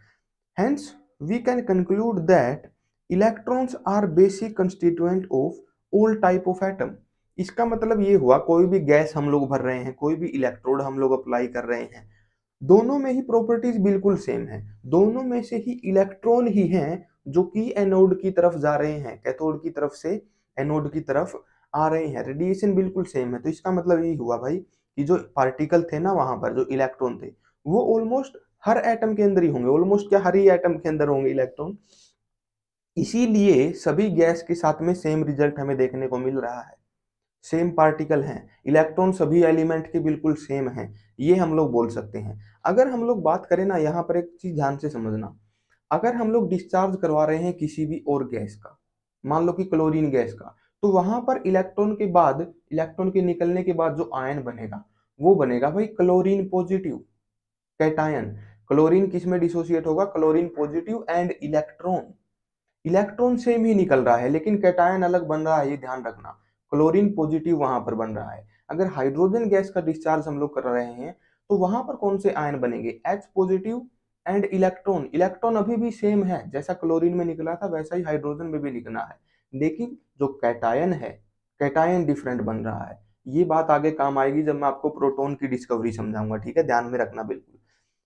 Hence, we can conclude that electrons are basic constituent of all type of atom। इसका मतलब ये हुआ कोई भी गैस हम लोग भर रहे हैं, कोई भी इलेक्ट्रोड हम लोग अप्लाई कर रहे हैं, दोनों में ही प्रॉपर्टीज बिल्कुल सेम है। दोनों में से ही इलेक्ट्रॉन ही हैं जो कि एनोड की तरफ जा रहे हैं, कैथोड की तरफ से एनोड की तरफ आ रहे हैं, रेडिएशन बिल्कुल सेम है। तो इसका मतलब यही हुआ भाई कि जो पार्टिकल थे ना वहां पर, जो इलेक्ट्रॉन थे, वो ऑलमोस्ट हर एटम के अंदर ही होंगे, ऑलमोस्ट क्या हर ही एटम के अंदर होंगे इलेक्ट्रॉन। इसीलिए सभी गैस के साथ में सेम रिजल्ट हमें देखने को मिल रहा है, सेम पार्टिकल हैं, इलेक्ट्रॉन सभी एलिमेंट के बिल्कुल सेम हैं, ये हम लोग बोल सकते हैं। अगर हम लोग बात करें ना, यहाँ पर एक चीज ध्यान से समझना, अगर हम लोग डिस्चार्ज करवा रहे हैं किसी भी और गैस का, मान लो कि क्लोरीन गैस का, तो वहां पर इलेक्ट्रॉन के बाद, इलेक्ट्रॉन के निकलने के बाद जो आयन बनेगा वो बनेगा भाई क्लोरीन पॉजिटिव कैटायन। क्लोरीन किस में डिसोसिएट होगा, chlorine positive and electron, electron same ही निकल रहा है लेकिन कैटायन अलग बन रहा है, ये ध्यान रखना, क्लोरीन पॉजिटिव वहां पर बन रहा है। अगर हाइड्रोजन गैस का डिस्चार्ज हम लोग कर रहे हैं तो वहां पर कौन से आयन बनेंगे, H positive and electron. Electron अभी भी सेम है, जैसा क्लोरीन में निकला था वैसा ही हाइड्रोजन में भी निकलना है, लेकिन जो कैटायन है, कैटायन डिफरेंट बन रहा है। ये बात आगे काम आएगी जब मैं आपको प्रोटॉन की डिस्कवरी समझाऊंगा, ठीक है, ध्यान में रखना बिल्कुल।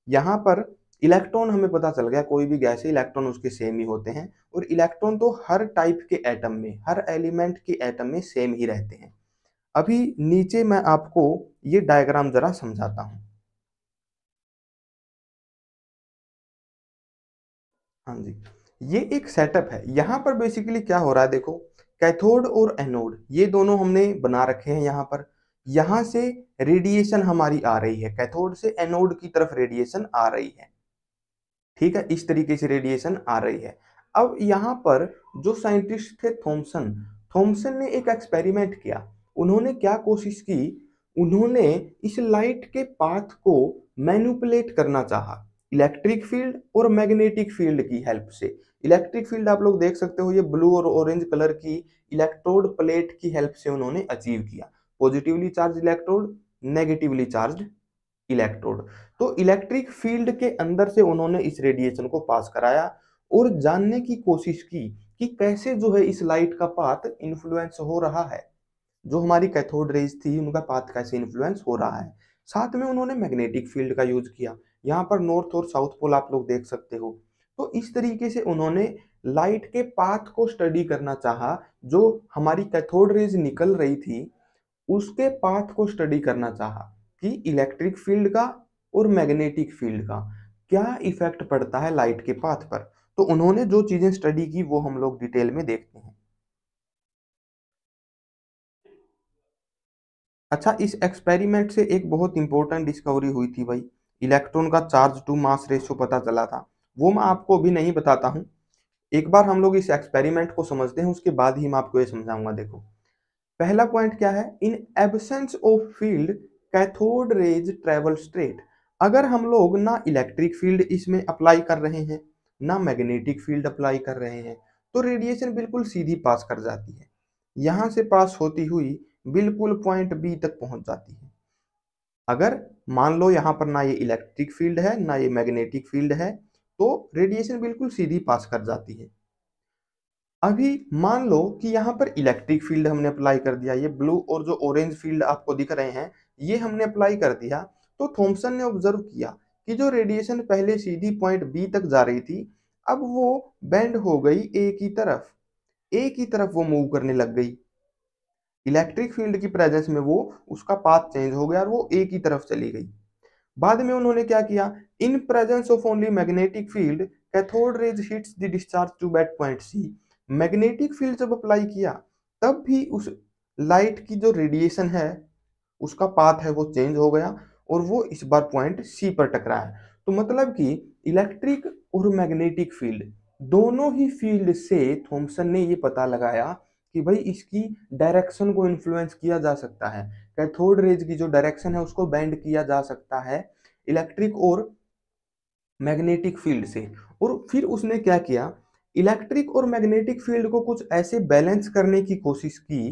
यहाँ पर इलेक्ट्रॉन हमें पता चल गया, कोई भी गैस है इलेक्ट्रॉन उसके सेम ही होते हैं, और इलेक्ट्रॉन तो हर टाइप के एटम में, हर एलिमेंट के एटम में सेम ही रहते हैं। अभी नीचे मैं आपको ये डायग्राम जरा समझाता हूं। हाँ जी, ये एक सेटअप है। यहाँ पर बेसिकली क्या हो रहा है देखो, कैथोड और एनोड ये दोनों हमने बना रखे हैं यहाँ पर। यहाँ से रेडिएशन हमारी आ रही है, कैथोड से एनोड की तरफ रेडिएशन आ रही है, ठीक है, इस तरीके से रेडिएशन आ रही है। अब यहाँ पर जो साइंटिस्ट थे थॉमसन, थॉमसन ने एक एक्सपेरिमेंट किया। उन्होंने क्या कोशिश की, उन्होंने इस लाइट के पाथ को मैनिपुलेट करना चाहा इलेक्ट्रिक फील्ड और मैग्नेटिक फील्ड की हेल्प से। इलेक्ट्रिक फील्ड आप लोग देख सकते हो, ये ब्लू और ऑरेंज कलर की इलेक्ट्रोड प्लेट की हेल्प से उन्होंने अचीव किया। Positively charge electrode, negatively charge electrode. तो इलेक्ट्रिक फील्ड के अंदर से उन्होंने इस रेडिएशन को पास कराया और जानने की कोशिश की कि कैसे जो है इस लाइट का पाथ इन्फ्लुएंस हो रहा है, जो हमारी कैथोड रेज थी उनका पाथ कैसे इन्फ्लुएंस हो रहा है। साथ में उन्होंने मैग्नेटिक फील्ड का यूज किया, यहाँ पर नॉर्थ और साउथ पोल आप लोग देख सकते हो। तो इस तरीके से उन्होंने लाइट के पाथ को स्टडी करना चाहा, जो हमारी कैथोड रेज निकल रही थी उसके पाथ को स्टडी करना चाहा कि इलेक्ट्रिक फील्ड का और मैग्नेटिक फील्ड का क्या इफेक्ट पड़ता है लाइट के पाथ पर। तो उन्होंने जो चीजें स्टडी की वो हम लोग डिटेल में देखते हैं। अच्छा, इस एक्सपेरिमेंट से एक बहुत इंपॉर्टेंट डिस्कवरी हुई थी भाई। इलेक्ट्रॉन का चार्ज टू मास रेशियो पता चला था। वो मैं आपको अभी नहीं बताता हूँ। एक बार हम लोग इस एक्सपेरिमेंट को समझते हैं, उसके बाद ही मैं आपको ये समझाऊंगा। देखो, पहला पॉइंट क्या है, in absence of field cathode raise travel straight. अगर हम लोग ना इलेक्ट्रिक फील्ड इसमें अप्लाई कर रहे हैं, ना मैग्नेटिक फील्ड अप्लाई कर रहे हैं, तो रेडिएशन बिल्कुल सीधी पास कर जाती है। यहां से पास होती हुई बिल्कुल पॉइंट बी तक पहुंच जाती है। अगर मान लो यहाँ पर ना ये इलेक्ट्रिक फील्ड है ना ये मैग्नेटिक फील्ड है, तो रेडिएशन बिल्कुल सीधी पास कर जाती है। अभी मान लो कि यहाँ पर इलेक्ट्रिक फील्ड हमने अप्लाई कर दिया, ये ब्लू और जो ऑरेंज फील्ड आपको दिख रहे हैं ये हमने अप्लाई कर दिया, तो थॉमसन ने ऑब्जर्व किया कि जो रेडिएशन पहले सीधी पॉइंट बी तक जा रही थी, अब वो बेंड हो गई ए की तरफ वो मूव करने लग गई। इलेक्ट्रिक फील्ड की प्रेजेंस में वो उसका पाथ चेंज हो गया और वो ए की तरफ चली गई। बाद में उन्होंने क्या किया, in presence of only magnetic field cathode rays hits the discharge to that point C. Magnetic field जब अप्लाई किया, तब भी उस लाइट की जो रेडिएशन है उसका पाथ है वो चेंज हो गया और वो इस बार पॉइंट सी पर टकरा है। तो मतलब कि इलेक्ट्रिक और मैग्नेटिक फील्ड दोनों ही फील्ड से थॉमसन ने ये पता लगाया कि भाई इसकी डायरेक्शन को इन्फ्लुएंस किया जा सकता है। कैथोड रेज की जो डायरेक्शन है उसको बेंड किया जा सकता है इलेक्ट्रिक और मैग्नेटिक फील्ड से। और फिर उसने क्या किया, इलेक्ट्रिक और मैग्नेटिक फील्ड को कुछ ऐसे बैलेंस करने की कोशिश की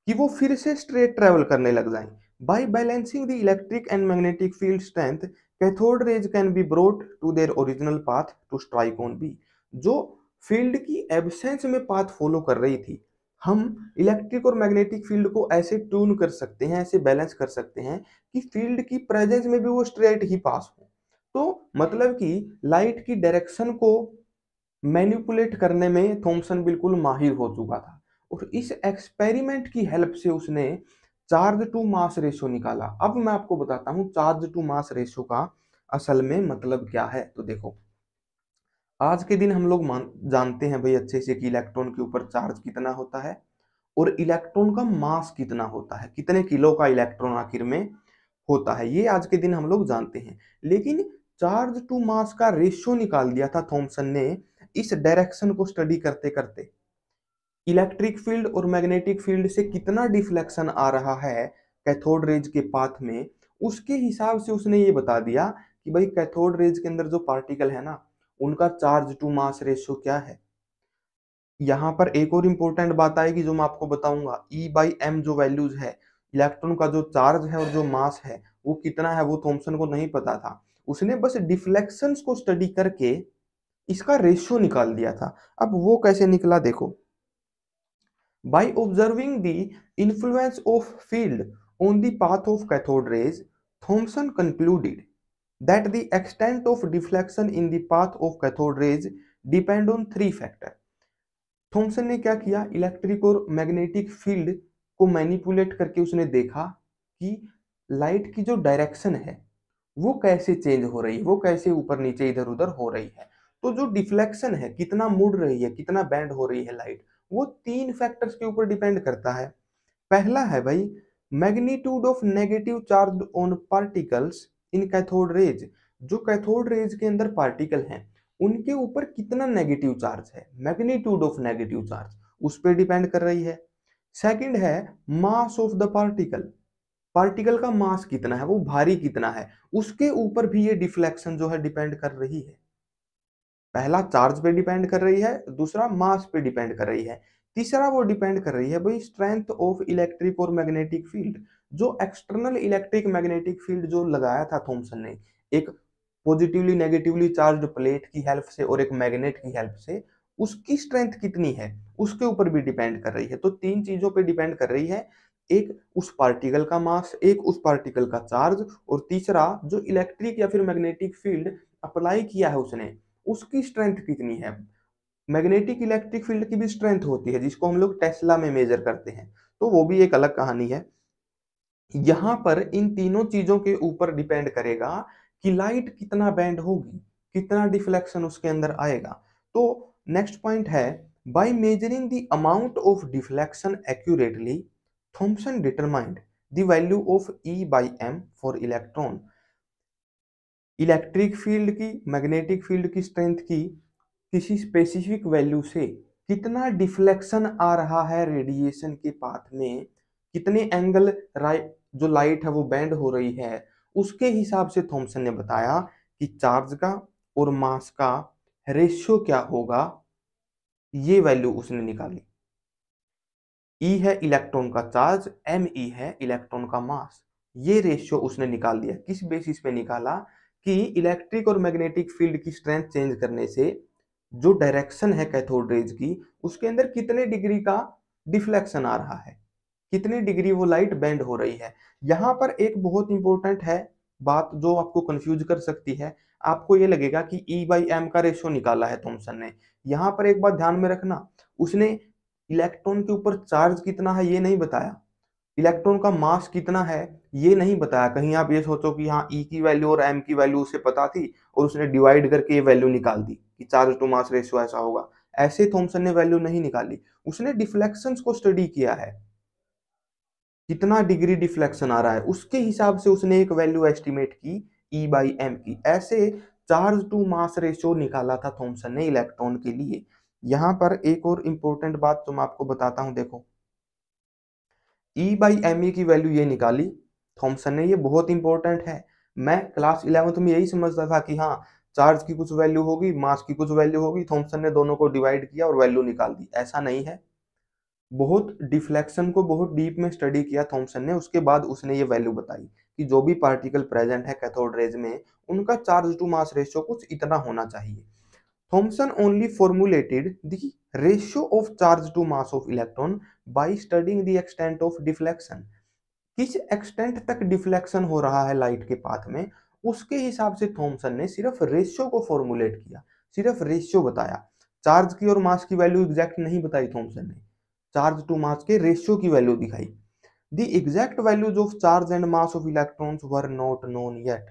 कि वो फिर से स्ट्रेट ट्रेवल करने लग जाएं। By balancing the electric and magnetic field strength, cathode rays can be brought to their original path to strike on B. जो फील्ड की एब्सेंस में पाथ फॉलो कर रही थी, हम इलेक्ट्रिक और मैग्नेटिक फील्ड को ऐसे ट्यून कर सकते हैं, ऐसे बैलेंस कर सकते हैं कि फील्ड की प्रेजेंस में भी वो स्ट्रेट ही पास हो। तो मतलब कि लाइट की डायरेक्शन को मैनिपुलेट करने में थॉमसन बिल्कुल माहिर हो चुका था। और इस एक्सपेरिमेंट की हेल्प से उसने चार्ज टू मास रेशियो निकाला। अब मैं आपको बताता हूं चार्ज टू मास रेशियो का असल में मतलब क्या है। तो देखो, आज के दिन हम लोग जानते हैं भाई अच्छे से कि इलेक्ट्रॉन के ऊपर चार्ज कितना होता है और इलेक्ट्रॉन का मास कितना होता है, कितने किलो का इलेक्ट्रॉन आखिर में होता है, ये आज के दिन हम लोग जानते हैं। लेकिन चार्ज टू मास का रेशियो निकाल दिया था थॉमसन ने इस डायरेक्शन को स्टडी करते करते। इलेक्ट्रिक फील्ड और मैग्नेटिक फील्ड से कितना डिफ्लेक्शन आ रहा है कैथोड रेज के पाथ में, उसके हिसाब से उसने ये बता दिया कि भाई कैथोड रेज के अंदर जो पार्टिकल है ना, उनका चार्ज टू मास रेशियो क्या है। यहाँ पर एक और इंपॉर्टेंट बात आएगी जो मैं आपको बताऊंगा, E/m जो वैल्यूज है, इलेक्ट्रॉन का जो चार्ज है और जो मास है वो कितना है, वो थॉमसन को नहीं पता था। उसने बस डिफ्लेक्शंस को स्टडी करके इसका रेशियो निकाल दिया था। अब वो कैसे निकला देखो, by observing the influence of field on the path of cathode rays, Thomson concluded that the extent of deflection in the path of cathode rays depend on three factors. Thomson ने क्या किया, इलेक्ट्रिक और magnetic field को manipulate करके उसने देखा कि light की जो डायरेक्शन है वो कैसे चेंज हो रही है, वो कैसे ऊपर नीचे इधर उधर हो रही है। तो जो डिफ्लेक्शन है, कितना मुड़ रही है, कितना बैंड हो रही है लाइट, वो तीन फैक्टर्स के ऊपर डिपेंड करता है। पहला है भाई magnitude of negative charge on particles in cathode raise. जो कैथोड रेज के अंदर पार्टिकल हैं उनके ऊपर कितना नेगेटिव चार्ज है, मैग्नीट्यूड ऑफ नेगेटिव चार्ज उस पर डिपेंड कर रही है। सेकंड है mass of the particle, particle का मास कितना है, वो भारी कितना है, उसके ऊपर भी ये डिफ्लेक्शन जो है डिपेंड कर रही है। पहला चार्ज पे डिपेंड कर रही है, दूसरा मास पे डिपेंड कर रही है, तीसरा वो डिपेंड कर रही है भाई स्ट्रेंथ ऑफ इलेक्ट्रिक और मैग्नेटिक फील्ड। जो एक्सटर्नल इलेक्ट्रिक मैग्नेटिक फील्ड जो लगाया था थॉमसन ने, एक पॉजिटिवली नेगेटिवली चार्ज्ड प्लेट की हेल्प से और एक मैग्नेट की हेल्प से, उसकी स्ट्रेंथ कितनी है उसके ऊपर भी डिपेंड कर रही है। तो तीन चीजों पे डिपेंड कर रही है, एक उस पार्टिकल का मास, एक उस पार्टिकल का चार्ज, और तीसरा जो इलेक्ट्रिक या फिर मैग्नेटिक फील्ड अप्लाई किया है उसने, उसकी स्ट्रेंथ कितनी है। मैग्नेटिक इलेक्ट्रिक फील्ड की भी स्ट्रेंथ होती है जिसको हम लोग टेस्ला में मेजर करते हैं, तो वो भी एक अलग कहानी है। यहां पर इन तीनों चीजों के ऊपर डिपेंड करेगा कि लाइट कितना बैंड होगी, कितना डिफ्लेक्शन उसके अंदर आएगा। तो नेक्स्ट पॉइंट है, by measuring the amount of deflection accurately, Thomson determined the value of E by M for electron. Electric field की, मैग्नेटिक फील्ड की स्ट्रेंथ की किसी स्पेसिफिक वैल्यू से कितना डिफ्लेक्शन आ रहा है रेडिएशन के पाथ में, कितने एंगल जो लाइट है वो बेंड हो रही है, उसके हिसाब से थॉमसन ने बताया कि चार्ज का और मास का रेशियो क्या होगा। ये वैल्यू उसने निकाली। ई है इलेक्ट्रॉन का चार्ज, एम ई है इलेक्ट्रॉन का मास। ये रेशियो उसने निकाल दिया। किस बेसिस पे निकाला कि इलेक्ट्रिक और मैग्नेटिक फील्ड की स्ट्रेंथ चेंज करने से जो डायरेक्शन है कैथोड रेज की, उसके अंदर कितने डिग्री का डिफ्लेक्शन आ रहा है, कितनी डिग्री वो लाइट बेंड हो रही है। यहां पर एक बहुत इंपॉर्टेंट है बात जो आपको कंफ्यूज कर सकती है। आपको ये लगेगा कि ई बाई एम का रेशियो निकाला है थॉमसन ने। यहां पर एक बात ध्यान में रखना, उसने इलेक्ट्रॉन के ऊपर चार्ज कितना है ये नहीं बताया, इलेक्ट्रॉन का मास कितना है ये नहीं बताया। कहीं आप ये सोचो कि हाँ ई की वैल्यू और एम की वैल्यू उसे पता थी और उसने डिवाइड करके ये वैल्यू निकाल दी कि चार्ज टू मास रेशियो ऐसा होगा। ऐसे थॉमसन ने वैल्यू नहीं निकाली, उसने डिफ्लेक्शंस को स्टडी किया है, कितना डिग्री डिफ्लेक्शन आ रहा है, उसके हिसाब से उसने एक वैल्यू एस्टिमेट की ई बाई एम की। ऐसे चार्ज टू मास रेशियो निकाला था थॉमसन ने इलेक्ट्रॉन के लिए। यहां पर एक और इंपॉर्टेंट बात तो मैं आपको बताता हूं, देखो ई बाई एम ई की वैल्यू ये निकाली थॉमसन ने, ये बहुत इंपॉर्टेंट है। मैं क्लास 11th में यही समझता था कि हाँ चार्ज की कुछ वैल्यू होगी, मास की कुछ वैल्यू होगी, थॉमसन ने दोनों को डिवाइड किया और वैल्यू निकाल दी। ऐसा नहीं है, बहुत डिफ्लेक्शन को बहुत डीप में स्टडी किया थॉमसन ने, उसके बाद उसने ये वैल्यू बताई कि जो भी पार्टिकल प्रेजेंट है कैथोड रेज में उनका चार्ज टू मास रेशियो कुछ इतना होना चाहिए। Thomson only formulated the ratio of charge to mass of electron by studying the extent of deflection. किस एक्सटेंट तक डिफ्लेक्शन हो रहा है लाइट के पाथ में, उसके हिसाब से थॉमसन ने सिर्फ रेशियो को फॉर्मुलेट किया, सिर्फ रेशियो बताया। चार्ज की और मास की वैल्यू एग्जैक्ट नहीं बताई थॉमसन ने, चार्ज टू मास के रेशियो की वैल्यू दिखाई। The exact values of charge and mass of electrons were not known yet.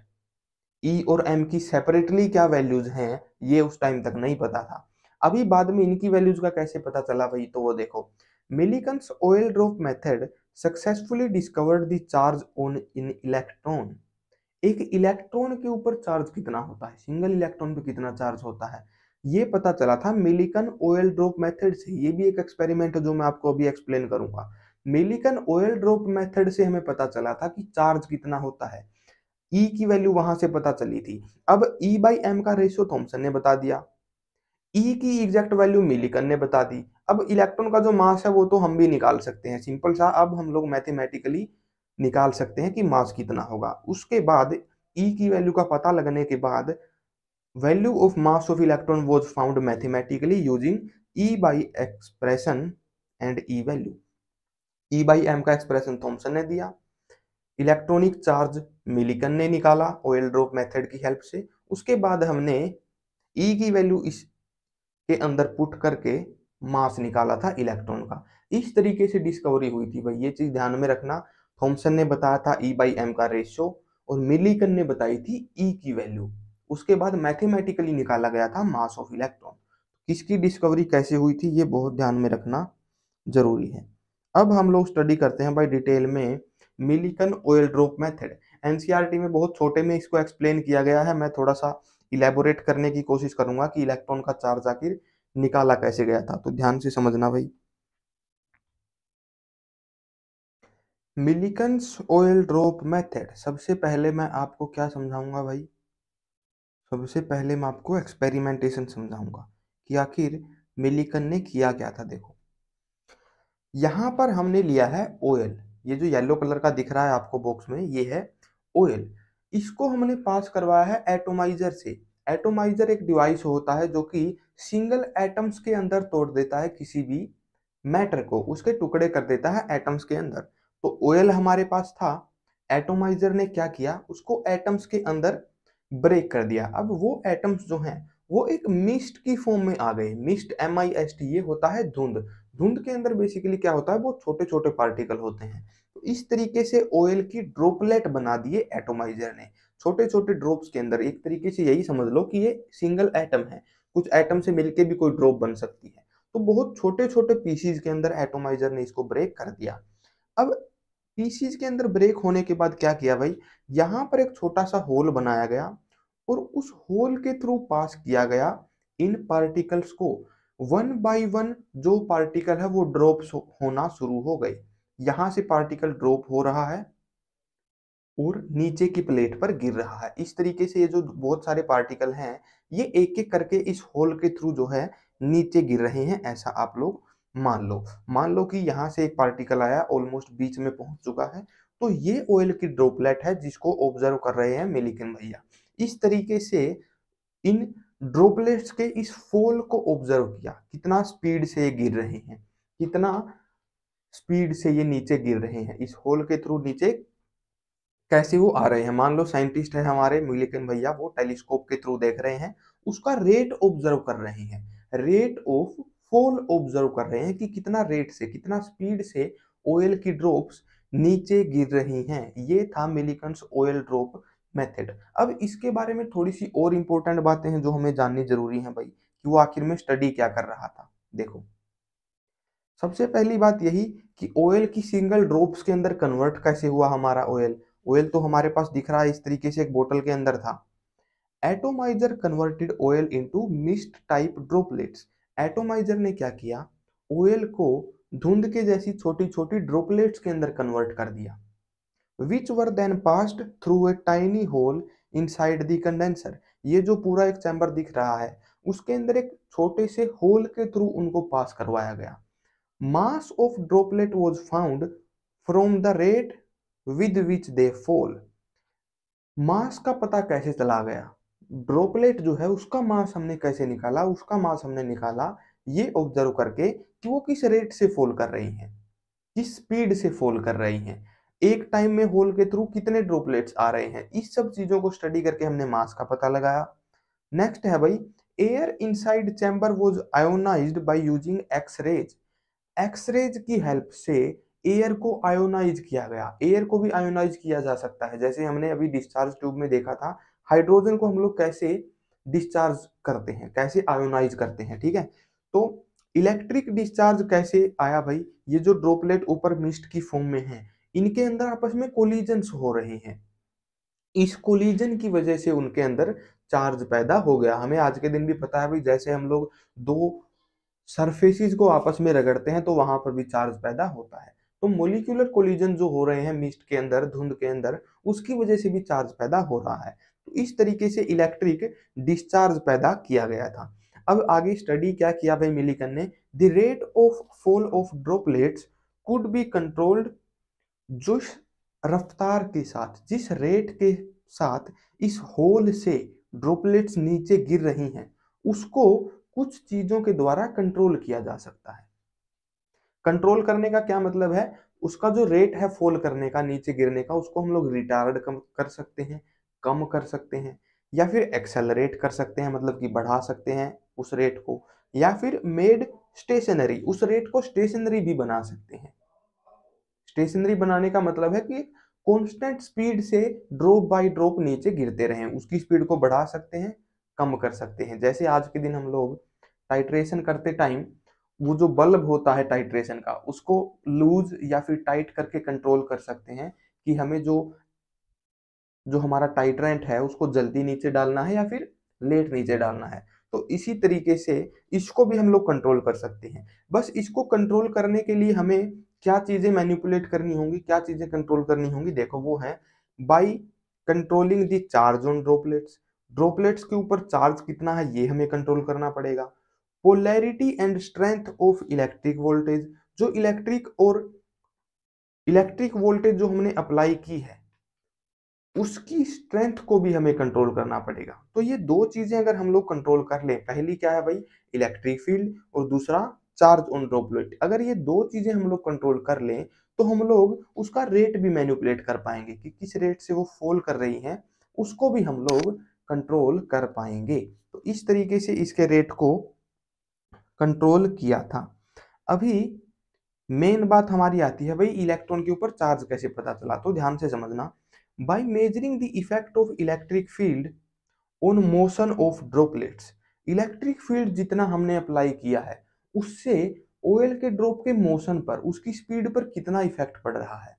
E और एम की सेपरेटली क्या वैल्यूज हैं ये उस टाइम तक नहीं पता था। अभी बाद में इनकी वैल्यूज का कैसे पता चला भाई, तो वो देखो Millikan's oil drop method successfully discovered the charge on in electron. एक इलेक्ट्रॉन के ऊपर चार्ज कितना होता है, सिंगल इलेक्ट्रॉन पे कितना चार्ज होता है, ये पता चला था मिलिकन ऑयल ड्रॉप मेथड से। ये भी एक एक्सपेरिमेंट है जो मैं आपको अभी एक्सप्लेन करूंगा। मिलिकन ऑयल ड्रॉप मेथड से हमें पता चला था कि चार्ज कितना होता है, ई की वैल्यू वहां से पता चली थी। अब ई बाई एम का रेशियो थॉमसन ने बता दिया, ई की एग्जैक्ट वैल्यू मिलिकन ने बता दी। अब इलेक्ट्रॉन का जो मास है वो तो हम भी निकाल सकते हैं, सिंपल सा। अब हम लोग मैथमेटिकली निकाल सकते हैं कि मास कितना होगा। उसके बाद ई की वैल्यू का पता लगने के बाद value of mass of electron was found mathematically using E by expression and E value. E by M का एक्सप्रेशन थॉमसन ने दिया, इलेक्ट्रॉनिक चार्ज मिलिकन ने निकाला ऑयल ड्रॉप मेथड की हेल्प से। उसके बाद हमने ई की वैल्यू इस के अंदर पुट करके मास निकाला था इलेक्ट्रॉन का। इस तरीके से डिस्कवरी हुई थी भाई, ये चीज ध्यान में रखना। थॉमसन ने बताया था ई बाई एम का रेशियो और मिलिकन ने बताई थी ई की वैल्यू। उसके बाद मैथमेटिकली निकाला गया था मास ऑफ इलेक्ट्रॉन। किसकी डिस्कवरी कैसे हुई थी ये बहुत ध्यान में रखना जरूरी है। अब हम लोग स्टडी करते हैं भाई डिटेल में Millikan oil drop method. NCERT में बहुत छोटे में इसको एक्सप्लेन किया गया है, मैं थोड़ा सा इलेबोरेट करने की कोशिश करूंगा कि इलेक्ट्रॉन का चार्ज आखिर निकाला कैसे गया था, तो ध्यान से समझना भाई। मिलिकन्स ऑयल ड्रॉप मेथड, सबसे पहले मैं आपको क्या समझाऊंगा भाई, सबसे पहले मैं आपको एक्सपेरिमेंटेशन समझाऊंगा कि आखिर मिलिकन ने किया क्या था। देखो यहां पर हमने लिया है ऑयल, ये जो येलो कलर का दिख रहा है आपको बॉक्स में ये है ऑयल। इसको हमने पास करवाया है एटोमाइजर से। एटोमाइजर एक डिवाइस होता है जो कि सिंगल एटम्स के अंदर तोड़ देता है किसी भी मैटर को, उसके टुकड़े कर देता है एटम्स के अंदर। तो ऑयल हमारे पास था, एटोमाइजर ने क्या किया उसको एटम्स के अंदर ब्रेक कर दिया। अब वो एटम्स जो हैं वो एक मिस्ट की फॉर्म में आ गए। मिस्ट MIST, ये होता है धुंध। धुंध के अंदर बेसिकली क्या होता है, वो छोटे छोटे पार्टिकल होते हैं। तो इस तरीके से ऑयल की ड्रॉपलेट बना दिए एटोमाइजर ने, छोटे छोटे ड्रॉप्स के अंदर। एक तरीके से यही समझ लो कि ये सिंगल एटम है, कुछ एटम से मिलके भी कोई ड्रॉप बन सकती है। तो बहुत छोटे छोटे पीसीज के अंदर एटोमाइजर ने इसको ब्रेक कर दिया। अब पीसीज के अंदर ब्रेक होने के बाद क्या किया भाई, यहाँ पर एक छोटा सा होल बनाया गया और उस होल के थ्रू पास किया गया इन पार्टिकल्स को। वन बाय वन जो पार्टिकल है वो ड्रॉप होना शुरू हो गए। यहाँ से पार्टिकल ड्रॉप हो रहा है और नीचे की प्लेट पर गिर रहा है। इस तरीके से ये जो बहुत सारे पार्टिकल हैं ये एक एक करके इस होल के थ्रू जो है नीचे गिर रहे हैं, ऐसा आप लोग मान लो कि यहाँ से एक पार्टिकल आया, ऑलमोस्ट बीच में पहुंच चुका है, तो ये ऑयल की ड्रॉपलेट है जिसको ऑब्जर्व कर रहे हैं मिलिकन भैया। इस तरीके से इन ड्रॉपलेट्स के इस फॉल को ऑब्जर्व किया, कितना स्पीड से ये गिर रहे हैं, कितना स्पीड से ये नीचे गिर रहे हैं, इस होल के थ्रू नीचे कैसे वो आ रहे हैं। मान लो साइंटिस्ट है हमारे मिलिकन भैया, वो टेलीस्कोप के थ्रू देख रहे हैं, उसका रेट ऑब्जर्व कर रहे हैं, रेट ऑफ फॉल ऑब्जर्व कर रहे हैं कि कितना रेट से, कितना स्पीड से ऑयल की ड्रॉप्स नीचे गिर रही हैं। ये था मिलिकन्स ऑयल ड्रॉप मेथड। अब इसके बारे में थोड़ी सी और इंपॉर्टेंट बातें हैं जो हमें जाननी जरूरी है भाई, कि वो आखिर में स्टडी क्या कर रहा था। देखो, सबसे पहली बात यही कि ऑयल की सिंगल ड्रॉप्स के अंदर कन्वर्ट कैसे हुआ हमारा ऑयल। ऑयल तो हमारे पास दिख रहा है इस तरीके से, एक बोतल के अंदर था। Atomiser converted oil into mist type droplets. Atomiser ने क्या किया, ऑयल को धुंध के जैसी छोटी छोटी ड्रॉपलेट्स के अंदर कन्वर्ट कर दिया, which were then passed through a tiny hole inside the condenser. ये जो पूरा एक चैम्बर दिख रहा है उसके अंदर एक छोटे से होल के थ्रू उनको पास करवाया गया। Mass of droplet was found from the rate with which they fall. Mass का पता कैसे चला गया, ड्रॉपलेट जो है उसका मास हमने कैसे निकाला, उसका मास हमने निकाला ये ऑब्जर्व करके कि वो किस रेट से फॉल कर रही हैं, किस स्पीड से फॉल कर रही हैं, एक टाइम में होल के थ्रू कितने ड्रॉपलेट्स आ रहे हैं। इस सब चीजों को स्टडी करके हमने मास का पता लगाया। नेक्स्ट है भाई, air inside chamber was ionised by using X-rays. X-rays की हेल्प से एयर को आयोनाइज किया गया। एयर को भी आयोनाइज किया जा सकता है, जैसे हमने अभी डिस्चार्ज ट्यूब में देखा था, हाइड्रोजन को हम लोग कैसे डिस्चार्ज करते हैं, कैसे आयोनाइज करते हैं, ठीक है। तो इलेक्ट्रिक डिस्चार्ज कैसे आया भाई, ये जो ड्रॉपलेट ऊपर मिस्ट की फॉर्म में है इनके अंदर आपस में कोलिजन्स हो रहे हैं, इस कोलिजन की वजह से उनके अंदर चार्ज पैदा हो गया। हमें आज के दिन भी पता है भाई, जैसे हम लोग दो सरफेसिस को आपस में रगड़ते हैं तो वहां पर भी चार्ज पैदा होता है। तो मोलिकुलर कोलिजन जो हो रहे हैं मिस्ट के अंदर, धुंध के अंदर, उसकी वजह से भी चार्ज पैदा हो रहा है। तो इस तरीके से इलेक्ट्रिक डिस्चार्ज पैदा किया गया था। अब आगे स्टडी क्या किया भाई मिलिकन ने, the rate of fall of droplets could be controlled. जिस रफ्तार के साथ, जिस रेट के साथ इस होल से ड्रॉपलेट्स नीचे गिर रही हैं उसको कुछ चीजों के द्वारा कंट्रोल किया जा सकता है। कंट्रोल करने का क्या मतलब है, उसका जो रेट है फॉल करने का, नीचे गिरने का, उसको हम लोग रिटार्ड कर सकते हैं, कम कर सकते हैं, या फिर एक्सेलरेट कर सकते हैं, मतलब कि बढ़ा सकते हैं उस रेट को, या फिर मेड स्टेशनरी, उस रेट को स्टेशनरी भी बना सकते हैं। स्टेशनरी बनाने का मतलब है कि कांस्टेंट स्पीड से ड्रॉप बाय ड्रॉप नीचे गिरते रहें, उसकी स्पीड को बढ़ा सकते हैं, कम कर सकते हैं। जैसे आज के दिन हम लोग टाइट्रेशन करते टाइम वो जो बल्ब होता है टाइट्रेशन का, उसको लूज या फिर टाइट करके कंट्रोल कर सकते हैं कि हमें जो जो हमारा टाइट्रेंट है उसको जल्दी नीचे डालना है या फिर लेट नीचे डालना है। तो इसी तरीके से इसको भी हम लोग कंट्रोल कर सकते हैं। बस इसको कंट्रोल करने के लिए हमें क्या चीजें मैनिपुलेट करनी होंगी, क्या चीजें कंट्रोल करनी होंगी, देखो वो है by controlling the charge on droplets. Droplets के ऊपर चार्ज कितना है ये हमें कंट्रोल करना पड़ेगा। Polarity and strength of electric voltage, जो इलेक्ट्रिक वोल्टेज जो हमने अप्लाई की है उसकी स्ट्रेंथ को भी हमें कंट्रोल करना पड़ेगा। तो ये दो चीजें अगर हम लोग कंट्रोल कर लें, पहली क्या है भाई इलेक्ट्रिक फील्ड और दूसरा चार्ज ऑन ड्रॉपलेट, अगर ये दो चीजें हम लोग कंट्रोल कर लें तो हम लोग उसका रेट भी मैनिपुलेट कर पाएंगे कि किस रेट से वो फॉल कर रही हैं, उसको भी हम लोग कंट्रोल कर पाएंगे। तो इस तरीके से इसके रेट को कंट्रोल किया था। अभी मेन बात हमारी आती है भाई इलेक्ट्रॉन के ऊपर चार्ज कैसे पता चला, तो ध्यान से समझना। Bye measuring the effect of electric field on motion of droplets, electric field जितना हमने अप्लाई किया है उससे ऑयल के ड्रॉप के मोशन पर, उसकी स्पीड पर कितना इफेक्ट पड़ रहा है,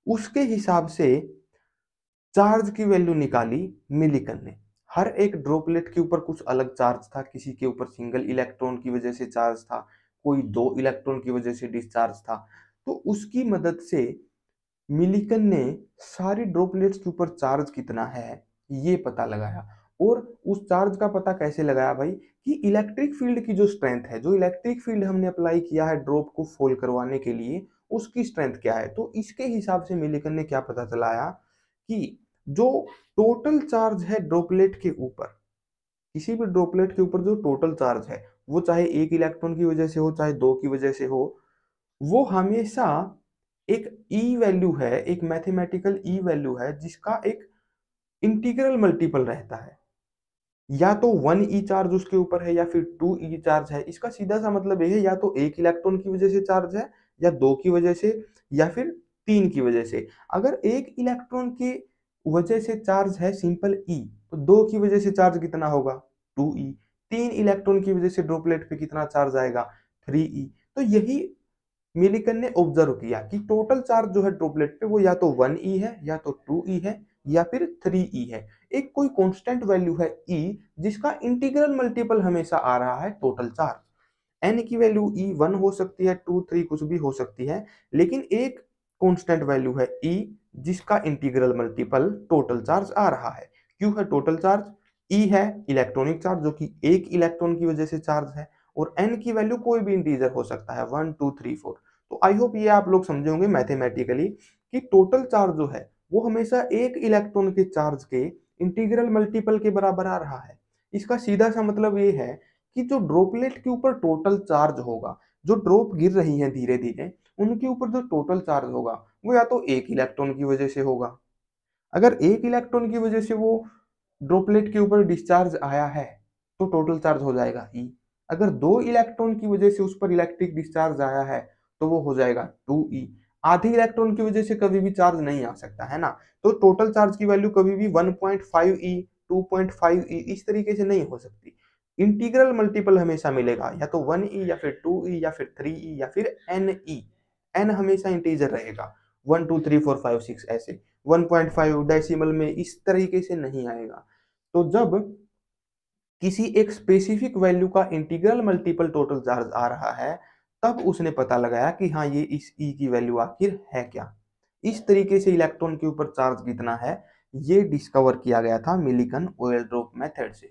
उसके हिसाब से चार्ज की वैल्यू निकाली मिलिकन ने। हर एक ड्रॉपलेट के ऊपर कुछ अलग चार्ज था, किसी के ऊपर सिंगल इलेक्ट्रॉन की वजह से चार्ज था, कोई 2 इलेक्ट्रॉन की वजह से डिस्चार्ज था। तो उसकी मदद से मिलिकन ने सारी ड्रॉपलेट्स के ऊपर चार्ज कितना है ये पता लगाया। और उस चार्ज का पता कैसे लगाया भाई, कि इलेक्ट्रिक फील्ड की जो स्ट्रेंथ है, जो इलेक्ट्रिक फील्ड हमने अप्लाई किया है ड्रॉप को फॉल करवाने के लिए, उसकी स्ट्रेंथ क्या है। तो इसके हिसाब से मिलिकन ने क्या पता चलाया कि जो टोटल चार्ज है ड्रॉपलेट के ऊपर, किसी भी ड्रॉपलेट के ऊपर जो टोटल चार्ज है, वो चाहे 1 इलेक्ट्रॉन की वजह से हो चाहे 2 की वजह से हो, वो हमेशा एक ई वैल्यू है, एक मैथमेटिकल ई वैल्यू है जिसका एक इंटीग्रल मल्टीपल रहता है। या तो 1 ई चार्ज उसके ऊपर है या फिर 2 ई चार्ज है। इसका सीधा सा मतलब ये है, या तो 1 इलेक्ट्रॉन की वजह से चार्ज है, या 2 की वजह से, या फिर 3 की वजह से। अगर 1 इलेक्ट्रॉन की वजह से चार्ज है सिंपल ई, तो 2 की वजह से चार्ज कितना होगा 2 ई। 3 इलेक्ट्रॉन की वजह से ड्रॉपलेट पे कितना चार्ज आएगा 3 ई। तो यही मिलिकन ने ऑब्जर्व किया कि टोटल चार्ज जो है ड्रॉपलेट पे वो या तो 1 ई है, या तो 2 ई है, या फिर 3 ई है। एक कोई कांस्टेंट वैल्यू है ई जिसका इंटीग्रल मल्टीपल हमेशा आ रहा है टोटल चार्ज। एन की वैल्यू ई 1 हो सकती है, 2 3 कुछ भी हो सकती है, लेकिन एक कांस्टेंट वैल्यू है ई जिसका इंटीग्रल मल्टीपल टोटल चार्ज आ रहा है। क्यों है टोटल चार्ज, ई है इलेक्ट्रॉनिक चार्ज जो कि 1 इलेक्ट्रॉन की वजह से चार्ज है, और एन की वैल्यू कोई भी इंटीजर हो सकता है 1 2 3 4। तो आई होप ये आप लोग समझे होंगे मैथमेटिकली कि टोटल चार्ज जो है वो हमेशा 1 इलेक्ट्रॉन के चार्ज के इंटीग्रल मल्टीपल के बराबर आ रहा है। इसका सीधा सा मतलब ये है कि जो ड्रॉपलेट के ऊपर टोटल चार्ज होगा, जो ड्रॉप गिर रही है धीरे धीरे, उनके ऊपर जो टोटल चार्ज होगा वो या तो 1 इलेक्ट्रॉन की वजह से होगा। अगर 1 इलेक्ट्रॉन की वजह से वो ड्रॉपलेट के ऊपर डिस्चार्ज आया है तो टोटल चार्ज हो जाएगा ई। अगर 2 इलेक्ट्रॉन की वजह से उस पर इलेक्ट्रिक डिस्चार्ज आया है तो वो हो जाएगा 2 ई। आधे इलेक्ट्रॉन की वजह से कभी भी चार्ज नहीं आ सकता है ना, तो टोटल चार्ज की वैल्यू कभी भी 1.5 ई 2.5 ई इस तरीके से नहीं हो सकती। इंटीग्रल मल्टीपल हमेशा मिलेगा, या तो 1 ई, या फिर 2 ई, या फिर 3 ई, या फिर एन ई। एन हमेशा इंटीजर रहेगा, 1 2 3 4 5 6 ऐसे। 1.5 डेसिमल में इस तरीके से नहीं आएगा। तो जब किसी एक स्पेसिफिक वैल्यू का इंटीग्रल मल्टीपल टोटल चार्ज आ रहा है, तब उसने पता लगाया कि हाँ ये इस ई की वैल्यू आखिर है क्या। इस तरीके से इलेक्ट्रॉन के ऊपर चार्ज कितना है ये डिस्कवर किया गया था मिलिकन ऑयल ड्रॉप मेथड से।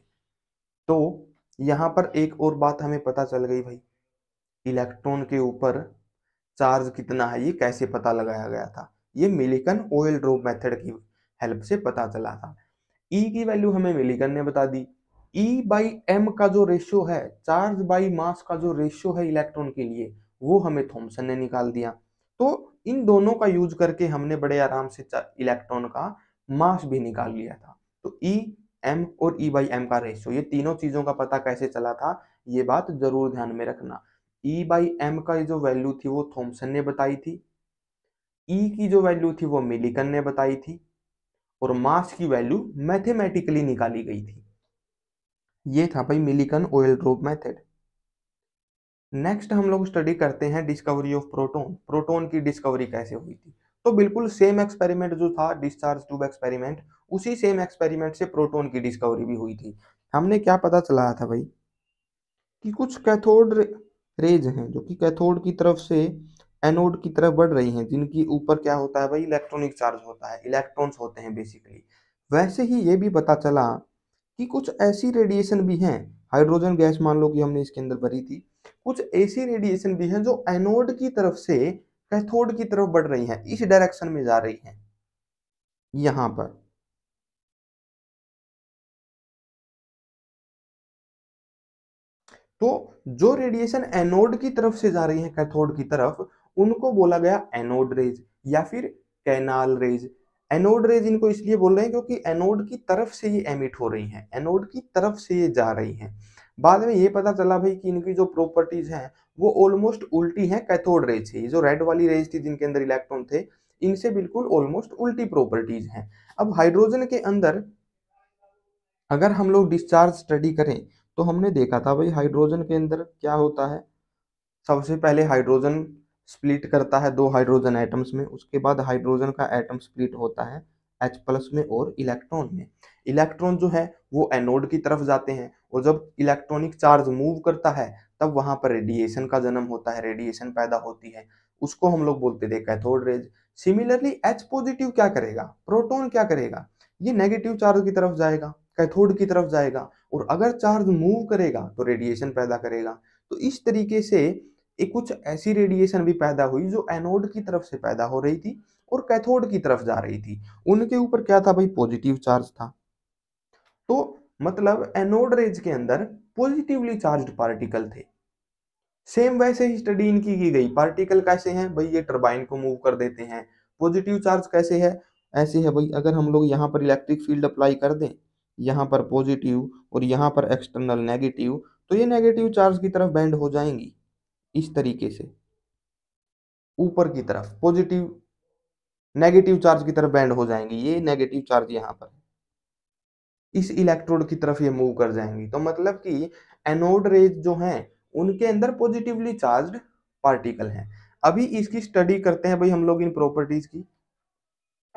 तो यहाँ पर एक और बात हमें पता चल गई भाई, इलेक्ट्रॉन के ऊपर चार्ज कितना है ये कैसे पता लगाया गया था। ये मिलिकन ऑयल ड्रॉप मेथड की हेल्प से पता चला था। ई की वैल्यू हमें मिलिकन ने बता दी। ई बाई एम का जो रेशियो है, चार्ज बाई मास का जो रेशियो है इलेक्ट्रॉन के लिए, वो हमें थॉमसन ने निकाल दिया। तो इन दोनों का यूज करके हमने बड़े आराम से इलेक्ट्रॉन का मास भी निकाल लिया था। तो ई एम और ई बाई एम का रेशियो, ये तीनों चीजों का पता कैसे चला था ये बात जरूर ध्यान में रखना। ई बाई एम का जो वैल्यू थी वो थॉमसन ने बताई थी, ई की जो वैल्यू थी वो मिलिकन ने बताई थी, और मास की वैल्यू मैथमेटिकली निकाली गई थी। ये था भाई Millikan oil drop method. Next हम लोग स्टडी करते हैं डिस्कवरी ऑफ प्रोटॉन। प्रोटॉन की डिस्कवरी कैसे हुई थी। तो बिल्कुल सेम एक्सपेरिमेंट जो था डिस्चार्ज ट्यूब एक्सपेरिमेंट, उसी सेम एक्सपेरिमेंट से प्रोटॉन की डिस्कवरी भी हुई थी। हमने क्या पता चलाया था भाई कि कुछ कैथोड रेज हैं जो कि कैथोड की तरफ से एनोड की तरफ बढ़ रही हैं, जिनकी ऊपर क्या होता है भाई इलेक्ट्रॉनिक चार्ज होता है, इलेक्ट्रॉन्स होते हैं बेसिकली। वैसे ही ये भी पता चला कि कुछ ऐसी रेडिएशन भी हैं, हाइड्रोजन गैस मान लो कि हमने इसके अंदर भरी थी, कुछ ऐसी रेडिएशन भी हैं जो एनोड की तरफ से कैथोड की तरफ बढ़ रही हैं, इस डायरेक्शन में जा रही हैं। यहाँ पर तो जो रेडिएशन एनोड की तरफ से जा रही है कैथोड की तरफ, उनको बोला गया एनोड रेज या फिर कैनाल रेज। एनोड रेज इनको इसलिए बोल रहे हैं क्योंकि एनोड की तरफ से ये एमिट हो रही हैं, एनोड की तरफ से ये जा रही हैं। बाद में ये पता चला भाई कि इनकी जो प्रॉपर्टीज हैं वो ऑलमोस्ट उल्टी हैं कैथोड रेज से। ये जो रेड वाली रेज थी जिनके अंदर इलेक्ट्रॉन थे, इनसे बिल्कुल ऑलमोस्ट उल्टी प्रॉपर्टीज हैं। अब हाइड्रोजन के अंदर अगर हम लोग डिस्चार्ज स्टडी करें तो हमने देखा था भाई हाइड्रोजन के अंदर क्या होता है। सबसे पहले हाइड्रोजन स्प्लिट करता है दो हाइड्रोजन एटम्स में, उसके बाद हाइड्रोजन का एटम स्प्लिट होता है H प्लस में और इलेक्ट्रॉन में। इलेक्ट्रॉन जो है वो एनोड की तरफ जाते हैं और जब इलेक्ट्रॉनिक चार्ज मूव करता है तब वहां पर रेडिएशन का जन्म होता है, रेडिएशन पैदा होती है, उसको हम लोग बोलते थे cathode rays. Similarly H positive क्या करेगा, प्रोटॉन क्या करेगा, ये नेगेटिव चार्ज की तरफ जाएगा, कैथोड की तरफ जाएगा और अगर चार्ज मूव करेगा तो रेडिएशन पैदा करेगा। तो इस तरीके से एक कुछ ऐसी रेडिएशन भी पैदा हुई जो एनोड की तरफ से पैदा हो रही थी और कैथोड की तरफ जा रही थी। उनके ऊपर क्या था भाई, पॉजिटिव चार्ज था। तो मतलब एनोड रेज के अंदर पॉजिटिवली चार्ज्ड पार्टिकल थे। सेम वैसे ही स्टडी इनकी की गई, पार्टिकल कैसे हैं भाई, ये टरबाइन को मूव कर देते हैं। पॉजिटिव चार्ज कैसे है, ऐसे है भाई, अगर हम लोग यहाँ पर इलेक्ट्रिक फील्ड अप्लाई कर दें, यहाँ पर पॉजिटिव और यहाँ पर एक्सटर्नल नेगेटिव, तो ये नेगेटिव चार्ज की तरफ बेंड हो जाएंगी इस तरीके से, ऊपर की तरफ पॉजिटिव नेगेटिव चार्ज की तरफ बेंड हो जाएंगी, ये नेगेटिव चार्ज यहाँ पर इस इलेक्ट्रोड की तरफ ये मूव कर जाएंगी। तो मतलब कि एनोड रेज जो हैं उनके अंदर पॉजिटिवली चार्ज्ड पार्टिकल हैं। अभी इसकी स्टडी करते हैं भाई हम लोग इन प्रॉपर्टीज की।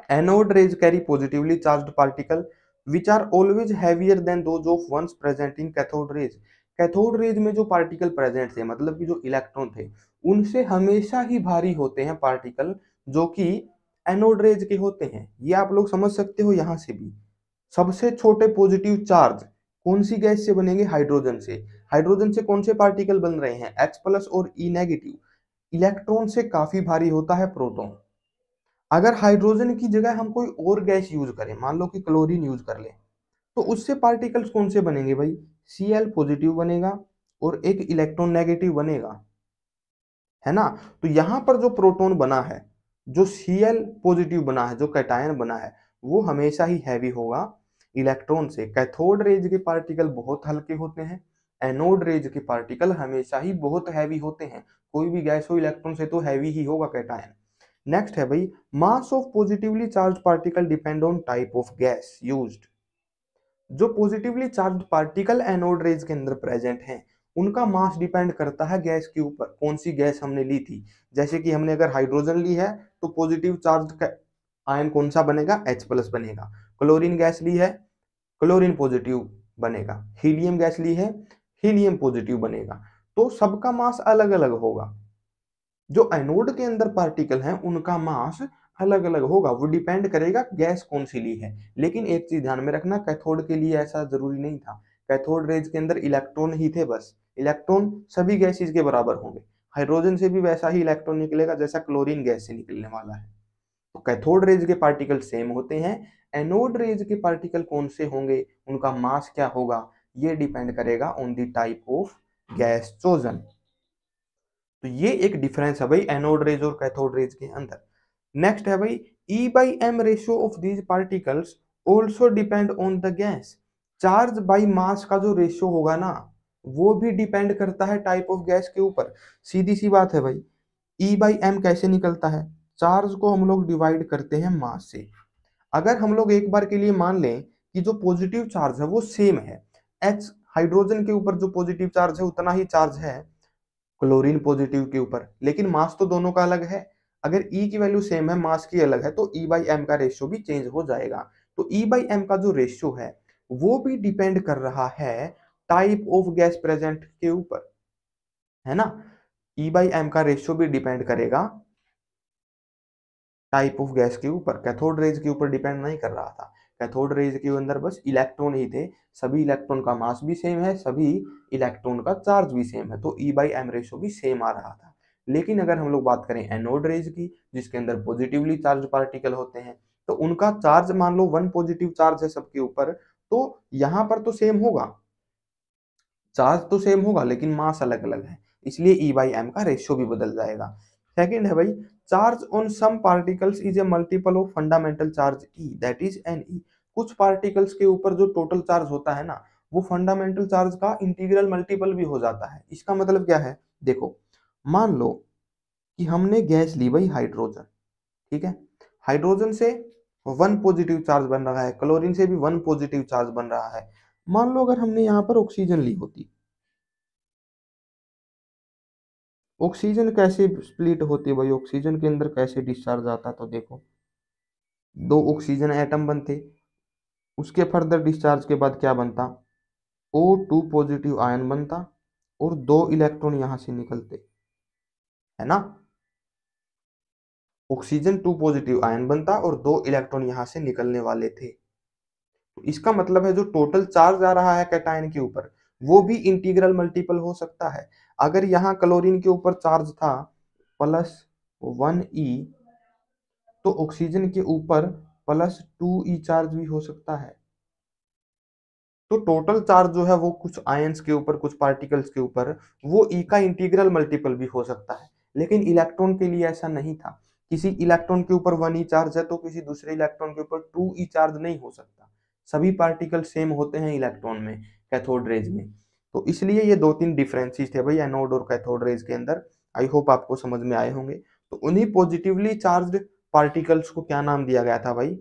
Anode rays carry positively charged particle which are always heavier than those of ones present in cathode rays. Cathode rays में जो पार्टिकल प्रेजेंट थे, मतलब कि जो इलेक्ट्रॉन थे, उनसे हमेशा ही भारी होते हैं पार्टिकल जो कि एनोड रेज के होते हैं। ये आप लोग समझ सकते हो यहां से भी। सबसे छोटे पॉजिटिव चार्ज कौन सी गैस से बनेंगे, हाइड्रोजन से। हाइड्रोजन से कौन से पार्टिकल बन रहे हैं, H प्लस और E नेगेटिव। इलेक्ट्रॉन से काफी भारी होता है प्रोटॉन। अगर हाइड्रोजन की जगह हम कोई और गैस यूज करें, मान लो कि क्लोरीन यूज कर ले, तो उससे पार्टिकल्स कौन से बनेंगे भाई, Cl पॉजिटिव बनेगा और एक इलेक्ट्रॉन नेगेटिव बनेगा, है ना। तो यहां पर जो प्रोटॉन बना है, जो Cl पॉजिटिव बना है, जो कैटायन बना है, वो हमेशा ही हैवी होगा इलेक्ट्रॉन से। कैथोड रेज के पार्टिकल बहुत हल्के होते हैं, एनोड रेज के पार्टिकल हमेशा ही बहुत हैवी होते हैं। कोई भी गैस हो इलेक्ट्रॉन से तो हैवी ही होगा कैटायन। नेक्स्ट है भाई, mass of positively charged particle depend on type of gas used. जो positively charged particle anode rays के अंदर प्रेजेंट हैं उनका मास डिपेंड करता है गैस के ऊपर, कौन सी गैस हमने ली थी। जैसे कि हमने अगर हाइड्रोजन ली है तो पॉजिटिव चार्ज आयन कौन सा बनेगा, H प्लस बनेगा। क्लोरीन गैस ली है, क्लोरीन पॉजिटिव बनेगा। हीलियम गैस ली है, हीलियम पॉजिटिव बनेगा। तो सबका मास अलग अलग होगा। जो एनोड के अंदर पार्टिकल हैं उनका मास अलग अलग होगा, वो डिपेंड करेगा गैस कौन सी ली है। लेकिन एक चीज ध्यान में रखना, कैथोड के लिए ऐसा जरूरी नहीं था। कैथोड रेज के अंदर इलेक्ट्रॉन ही थे बस, इलेक्ट्रॉन सभी गैसेस के बराबर होंगे। हाइड्रोजन से भी वैसा ही इलेक्ट्रॉन निकलेगा जैसा क्लोरीन गैस से निकलने वाला है। तो कैथोड रेज के पार्टिकल सेम होते हैं। एनोड रेज के पार्टिकल कौन से होंगे, उनका मास क्या होगा, ये डिपेंड करेगा on the type of gas chosen. तो ये एक डिफरेंस है भाई एनोड रेज और कैथोड रेज के अंदर। नेक्स्ट है भाई, E/m ratio of these particles also depend on the gas. Charge by mass का जो रेशियो होगा ना, वो भी डिपेंड करता है टाइप ऑफ गैस के ऊपर। सीधी सी बात है भाई, E/m कैसे निकलता है, चार्ज को हम लोग डिवाइड करते हैं मास से। अगर हम लोग एक बार के लिए मान लें कि जो पॉजिटिव चार्ज है वो सेम है, H हाइड्रोजन के ऊपर जो पॉजिटिव चार्ज है उतना ही चार्ज है क्लोरीन पॉजिटिव के ऊपर, लेकिन मास तो दोनों का अलग है। अगर E की वैल्यू सेम है, मास की अलग है, तो E/m का रेशियो भी चेंज हो जाएगा। तो E/m का जो रेशियो है वो भी डिपेंड कर रहा है टाइप ऑफ गैस प्रेजेंट के ऊपर, है ना। E/m का रेशियो भी डिपेंड करेगा टाइप ऑफ गैस के ऊपर, कैथोड रेज के ऊपर डिपेंड नहीं कर रहा था। कैथोड रेज के अंदर बस इलेक्ट्रॉन ही थे, सभी इलेक्ट्रॉन का मास भी सेम है, सभी इलेक्ट्रॉन का चार्ज भी सेम है, तो E/m रेशियो भी सेम आ रहा था। लेकिन अगर हम लोग बात करें एनोड रेज की, जिसके अंदर पॉजिटिवली चार्ज पार्टिकल होते हैं, तो उनका चार्ज मान लो 1 पॉजिटिव चार्ज है सबके ऊपर, तो यहां पर तो सेम होगा, चार्ज तो सेम होगा लेकिन मास अलग अलग है, इसलिए E/m का रेशियो भी बदल जाएगा। सेकंड है भाई, charge on some particles is a multiple of fundamental charge E, that is Ne। कुछ पार्टिकल्स के ऊपर जो टोटल चार्ज होता है ना, वो फंडामेंटल चार्ज का इंटीग्रल मल्टीपल भी हो जाता है। इसका मतलब क्या है, देखो मान लो कि हमने गैस ली भाई हाइड्रोजन, ठीक है, हाइड्रोजन से 1 पॉजिटिव चार्ज बन रहा है, क्लोरीन से भी 1 पॉजिटिव चार्ज बन रहा है। मान लो अगर हमने यहाँ पर ऑक्सीजन ली होती, ऑक्सीजन कैसे स्प्लिट होती है भाई, ऑक्सीजन के अंदर कैसे डिस्चार्ज आता है, तो देखो दो ऑक्सीजन एटम बनते, उसके फर्दर डिस्चार्ज के बाद क्या बनता, O2 पॉजिटिव आयन बनता और दो इलेक्ट्रॉन यहां से निकलते, है ना। ऑक्सीजन 2 पॉजिटिव आयन बनता और दो इलेक्ट्रॉन यहां से निकलने वाले थे। तो इसका मतलब है जो टोटल चार्ज आ रहा है कैटायन के ऊपर वो भी इंटीग्रल मल्टीपल हो सकता है। अगर यहाँ क्लोरीन के ऊपर चार्ज था +1e, तो ऑक्सीजन के ऊपर +2e चार्ज भी हो सकता है। तो टोटल चार्ज जो है वो कुछ आयंस के ऊपर, कुछ पार्टिकल्स के ऊपर, वो ई का इंटीग्रल मल्टीपल भी हो सकता है। लेकिन इलेक्ट्रॉन के लिए ऐसा नहीं था। किसी इलेक्ट्रॉन के ऊपर 1e चार्ज है तो किसी दूसरे इलेक्ट्रॉन के ऊपर 2e चार्ज नहीं हो सकता। सभी पार्टिकल सेम होते हैं इलेक्ट्रॉन में, कैथोड रेज में। तो इसलिए ये दो तीन डिफरेंसेस थे भाई एनोड और कैथोड रेज के अंदर। आई होप आपको समझ में आए होंगे। तो उन्हीं पॉजिटिवली चार्ज्ड पार्टिकल्स को क्या नाम दिया गया था भाई,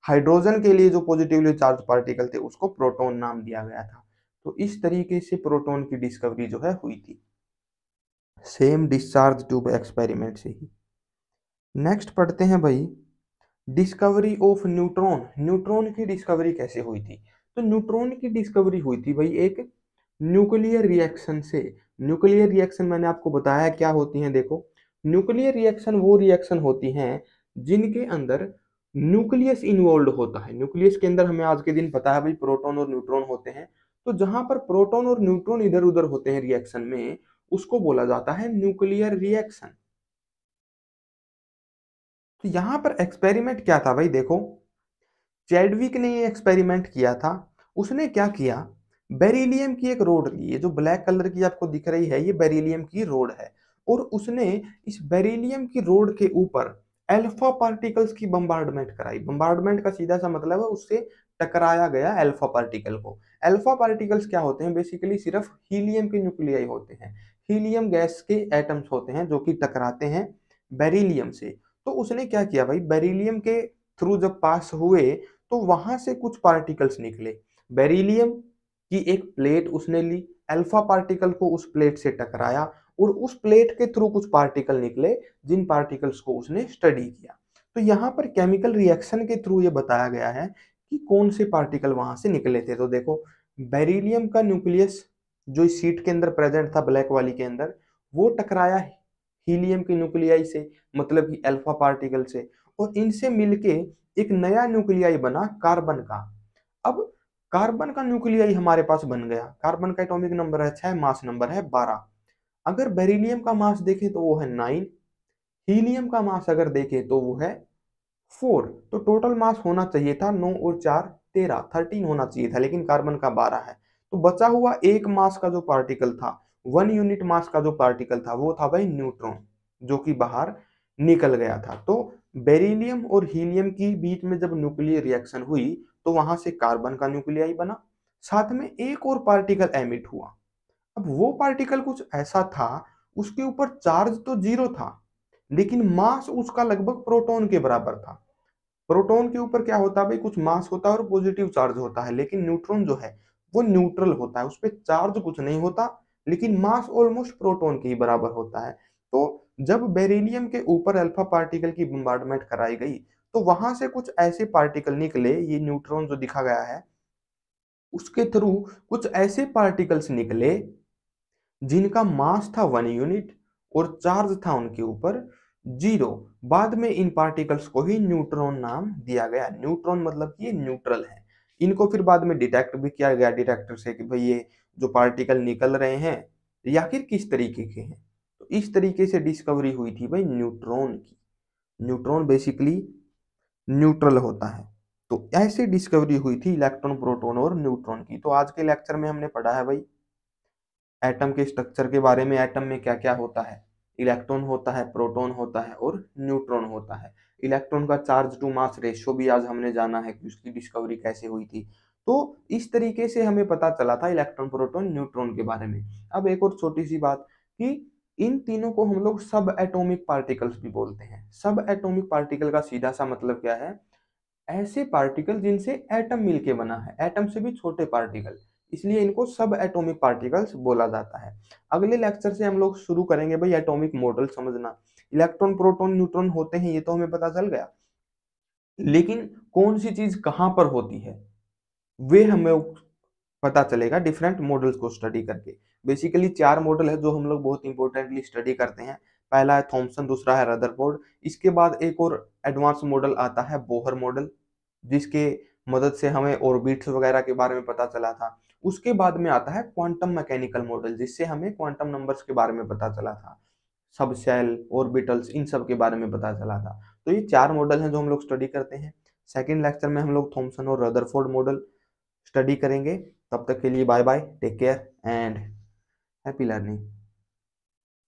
हाइड्रोजन के लिए जो पॉजिटिवली चार्ज पार्टिकल थे उसको प्रोटॉन नाम दिया गया था। तो इस तरीके से प्रोटॉन की डिस्कवरी जो है हुई थी, सेम डिस्चार्ज ट्यूब एक्सपेरिमेंट से ही। नेक्स्ट पढ़ते हैं भाई, डिस्कवरी ऑफ न्यूट्रॉन। न्यूट्रॉन की डिस्कवरी कैसे हुई थी। तो न्यूट्रॉन की डिस्कवरी हुई थी भाई एक न्यूक्लियर रिएक्शन से। न्यूक्लियर रिएक्शन मैंने आपको बताया क्या होती हैं। देखो न्यूक्लियर रिएक्शन वो रिएक्शन होती हैं जिनके अंदर न्यूक्लियस इन्वॉल्व होता है। न्यूक्लियस के अंदर हमें आज के दिन पता है भाई प्रोटॉन और न्यूट्रॉन होते हैं। तो जहां पर प्रोटॉन और न्यूट्रॉन इधर उधर होते हैं रिएक्शन में, उसको बोला जाता है न्यूक्लियर रिएक्शन। तो यहां पर एक्सपेरिमेंट क्या था भाई, देखो चैडविक ने ये एक्सपेरिमेंट किया था। उसने क्या किया, बेरिलियम की एक रोड ली, ये जो ब्लैक कलर की आपको दिख रही है ये बेरिलियम की रोड है। और उसने इस बेरिलियम की रोड के ऊपर अल्फा पार्टिकल्स की बम्बार्डमेंट कराई। बम्बार्डमेंट का सीधा सा मतलब है उससे टकराया गया अल्फा पार्टिकल को। अल्फा पार्टिकल्स क्या होते हैं, बेसिकली सिर्फ हीलियम के न्यूक्लियाई होते हैं। हीलियम गैस के एटम्स होते हैं जो कि टकराते हैं बेरिलियम से। तो उसने क्या किया भाई, बेरिलियम के थ्रू जब पास हुए तो वहां से कुछ पार्टिकल्स निकले। बेरिलियम की एक प्लेट उसने ली, अल्फा पार्टिकल को उस प्लेट से टकराया और उस प्लेट के थ्रू कुछ पार्टिकल निकले जिन पार्टिकल्स को उसने स्टडी किया। तो यहाँ पर केमिकल रिएक्शन के थ्रू ये बताया गया है कि कौन से पार्टिकल वहां से निकले थे। तो देखो बेरिलियम का न्यूक्लियस जो इस सीट के अंदर प्रेजेंट था ब्लैक वाली के अंदर, वो टकराया हीलियम की न्यूक्लियाई से, मतलब कि अल्फा पार्टिकल से, और इनसे मिलके एक नया न्यूक्लियाई बना कार्बन का। अब कार्बन का न्यूक्लियाई हमारे पास बन गया। कार्बन का एटॉमिक नंबर है 6, मास नंबर है 12। अगर बेरिलियम का मास देखें तो वो है 9, हीलियम का मास अगर देखें तो वो है 4। तो टोटल मास होना चाहिए था 9 और 4 13, 13 होना चाहिए था, लेकिन कार्बन का 12 है। तो बचा हुआ एक मास का जो पार्टिकल था, 1 यूनिट मास का जो पार्टिकल था वो था भाई न्यूट्रॉन, जो कि बाहर निकल गया था। तो बेरिलियम और हीलियम की बीच में जब न्यूक्लियर रिएक्शन हुई तो वहां से कार्बन का न्यूक्लियाई बना, साथ में एक और पार्टिकल एमिट हुआ। अब वो पार्टिकल कुछ ऐसा था, उसके ऊपर चार्ज तो 0 था लेकिन मास उसका लगभग प्रोटॉन के बराबर था। प्रोटॉन के ऊपर क्या होता है भाई, कुछ मास होता है और पॉजिटिव चार्ज होता है, लेकिन न्यूट्रॉन जो है वो न्यूट्रल होता है, उस पर चार्ज कुछ नहीं होता लेकिन मास ऑलमोस्ट प्रोटॉन के ही बराबर होता है। तो जब बेरिलियम के ऊपर अल्फा पार्टिकल की बम्बार्डमेंट कराई गई तो वहां से कुछ ऐसे पार्टिकल निकले, ये न्यूट्रॉन जो दिखा गया है उसके थ्रू कुछ ऐसे पार्टिकल्स निकले जिनका मास था 1 यूनिट और चार्ज था उनके ऊपर 0। बाद में इन पार्टिकल्स को ही न्यूट्रॉन नाम दिया गया। न्यूट्रॉन मतलब कि ये न्यूट्रल है। इनको फिर बाद में डिटेक्ट भी किया गया डिटेक्टर से कि भाई ये जो पार्टिकल निकल रहे हैं या फिर किस तरीके के हैं। तो इस तरीके से डिस्कवरी हुई थी भाई न्यूट्रॉन की। न्यूट्रॉन बेसिकली न्यूट्रल होता है। तो ऐसे डिस्कवरी हुई थी इलेक्ट्रॉन, प्रोटॉन और न्यूट्रॉन की। तो आज के लेक्चर में हमने पढ़ा है भाई एटम के स्ट्रक्चर के बारे में। एटम में क्या क्या होता है, इलेक्ट्रॉन होता है, प्रोटॉन होता है और न्यूट्रॉन होता है। इलेक्ट्रॉन का चार्ज टू मास रेशियो भी आज हमने जाना है कि उसकी डिस्कवरी कैसे हुई थी। तो इस तरीके से हमें पता चला था इलेक्ट्रॉन, प्रोटॉन, न्यूट्रॉन के बारे में। अब एक और छोटी सी बात कि इन तीनों को हम लोग सब एटॉमिक पार्टिकल्स भी बोलते हैं। सब एटॉमिक पार्टिकल का सीधा सा मतलब क्या है, ऐसे पार्टिकल जिनसे एटम मिलके बना है, एटम से भी छोटे पार्टिकल। इसलिए इनको सब एटॉमिक पार्टिकल्स बोला जाता है। अगले लेक्चर से हम लोग शुरू करेंगे भाई एटॉमिक मॉडल समझना। इलेक्ट्रॉन प्रोटॉन न्यूट्रॉन होते हैं ये तो हमें पता चल गया, लेकिन कौन सी चीज कहां पर होती है वे हमें पता चलेगा डिफरेंट मॉडल्स को स्टडी करके। बेसिकली 4 मॉडल है जो हम लोग बहुत इंपॉर्टेंटली स्टडी करते हैं। पहला है थॉमसन, दूसरा है रदरफोर्ड, इसके बाद एक और एडवांस मॉडल आता है बोहर मॉडल, जिसके मदद से हमें ऑर्बिट्स वगैरह के बारे में पता चला था। उसके बाद में आता है क्वांटम मैकेनिकल मॉडल, जिससे हमें क्वांटम नंबर्स के बारे में पता चला था, सब सेल ऑर्बिटल्स इन सब के बारे में पता चला था। तो ये 4 मॉडल हैं जो हम लोग स्टडी करते हैं। सेकेंड लेक्चर में हम लोग थॉमसन और रदरफोर्ड मॉडल स्टडी करेंगे। तब तक के लिए bye bye, take care and happy learning.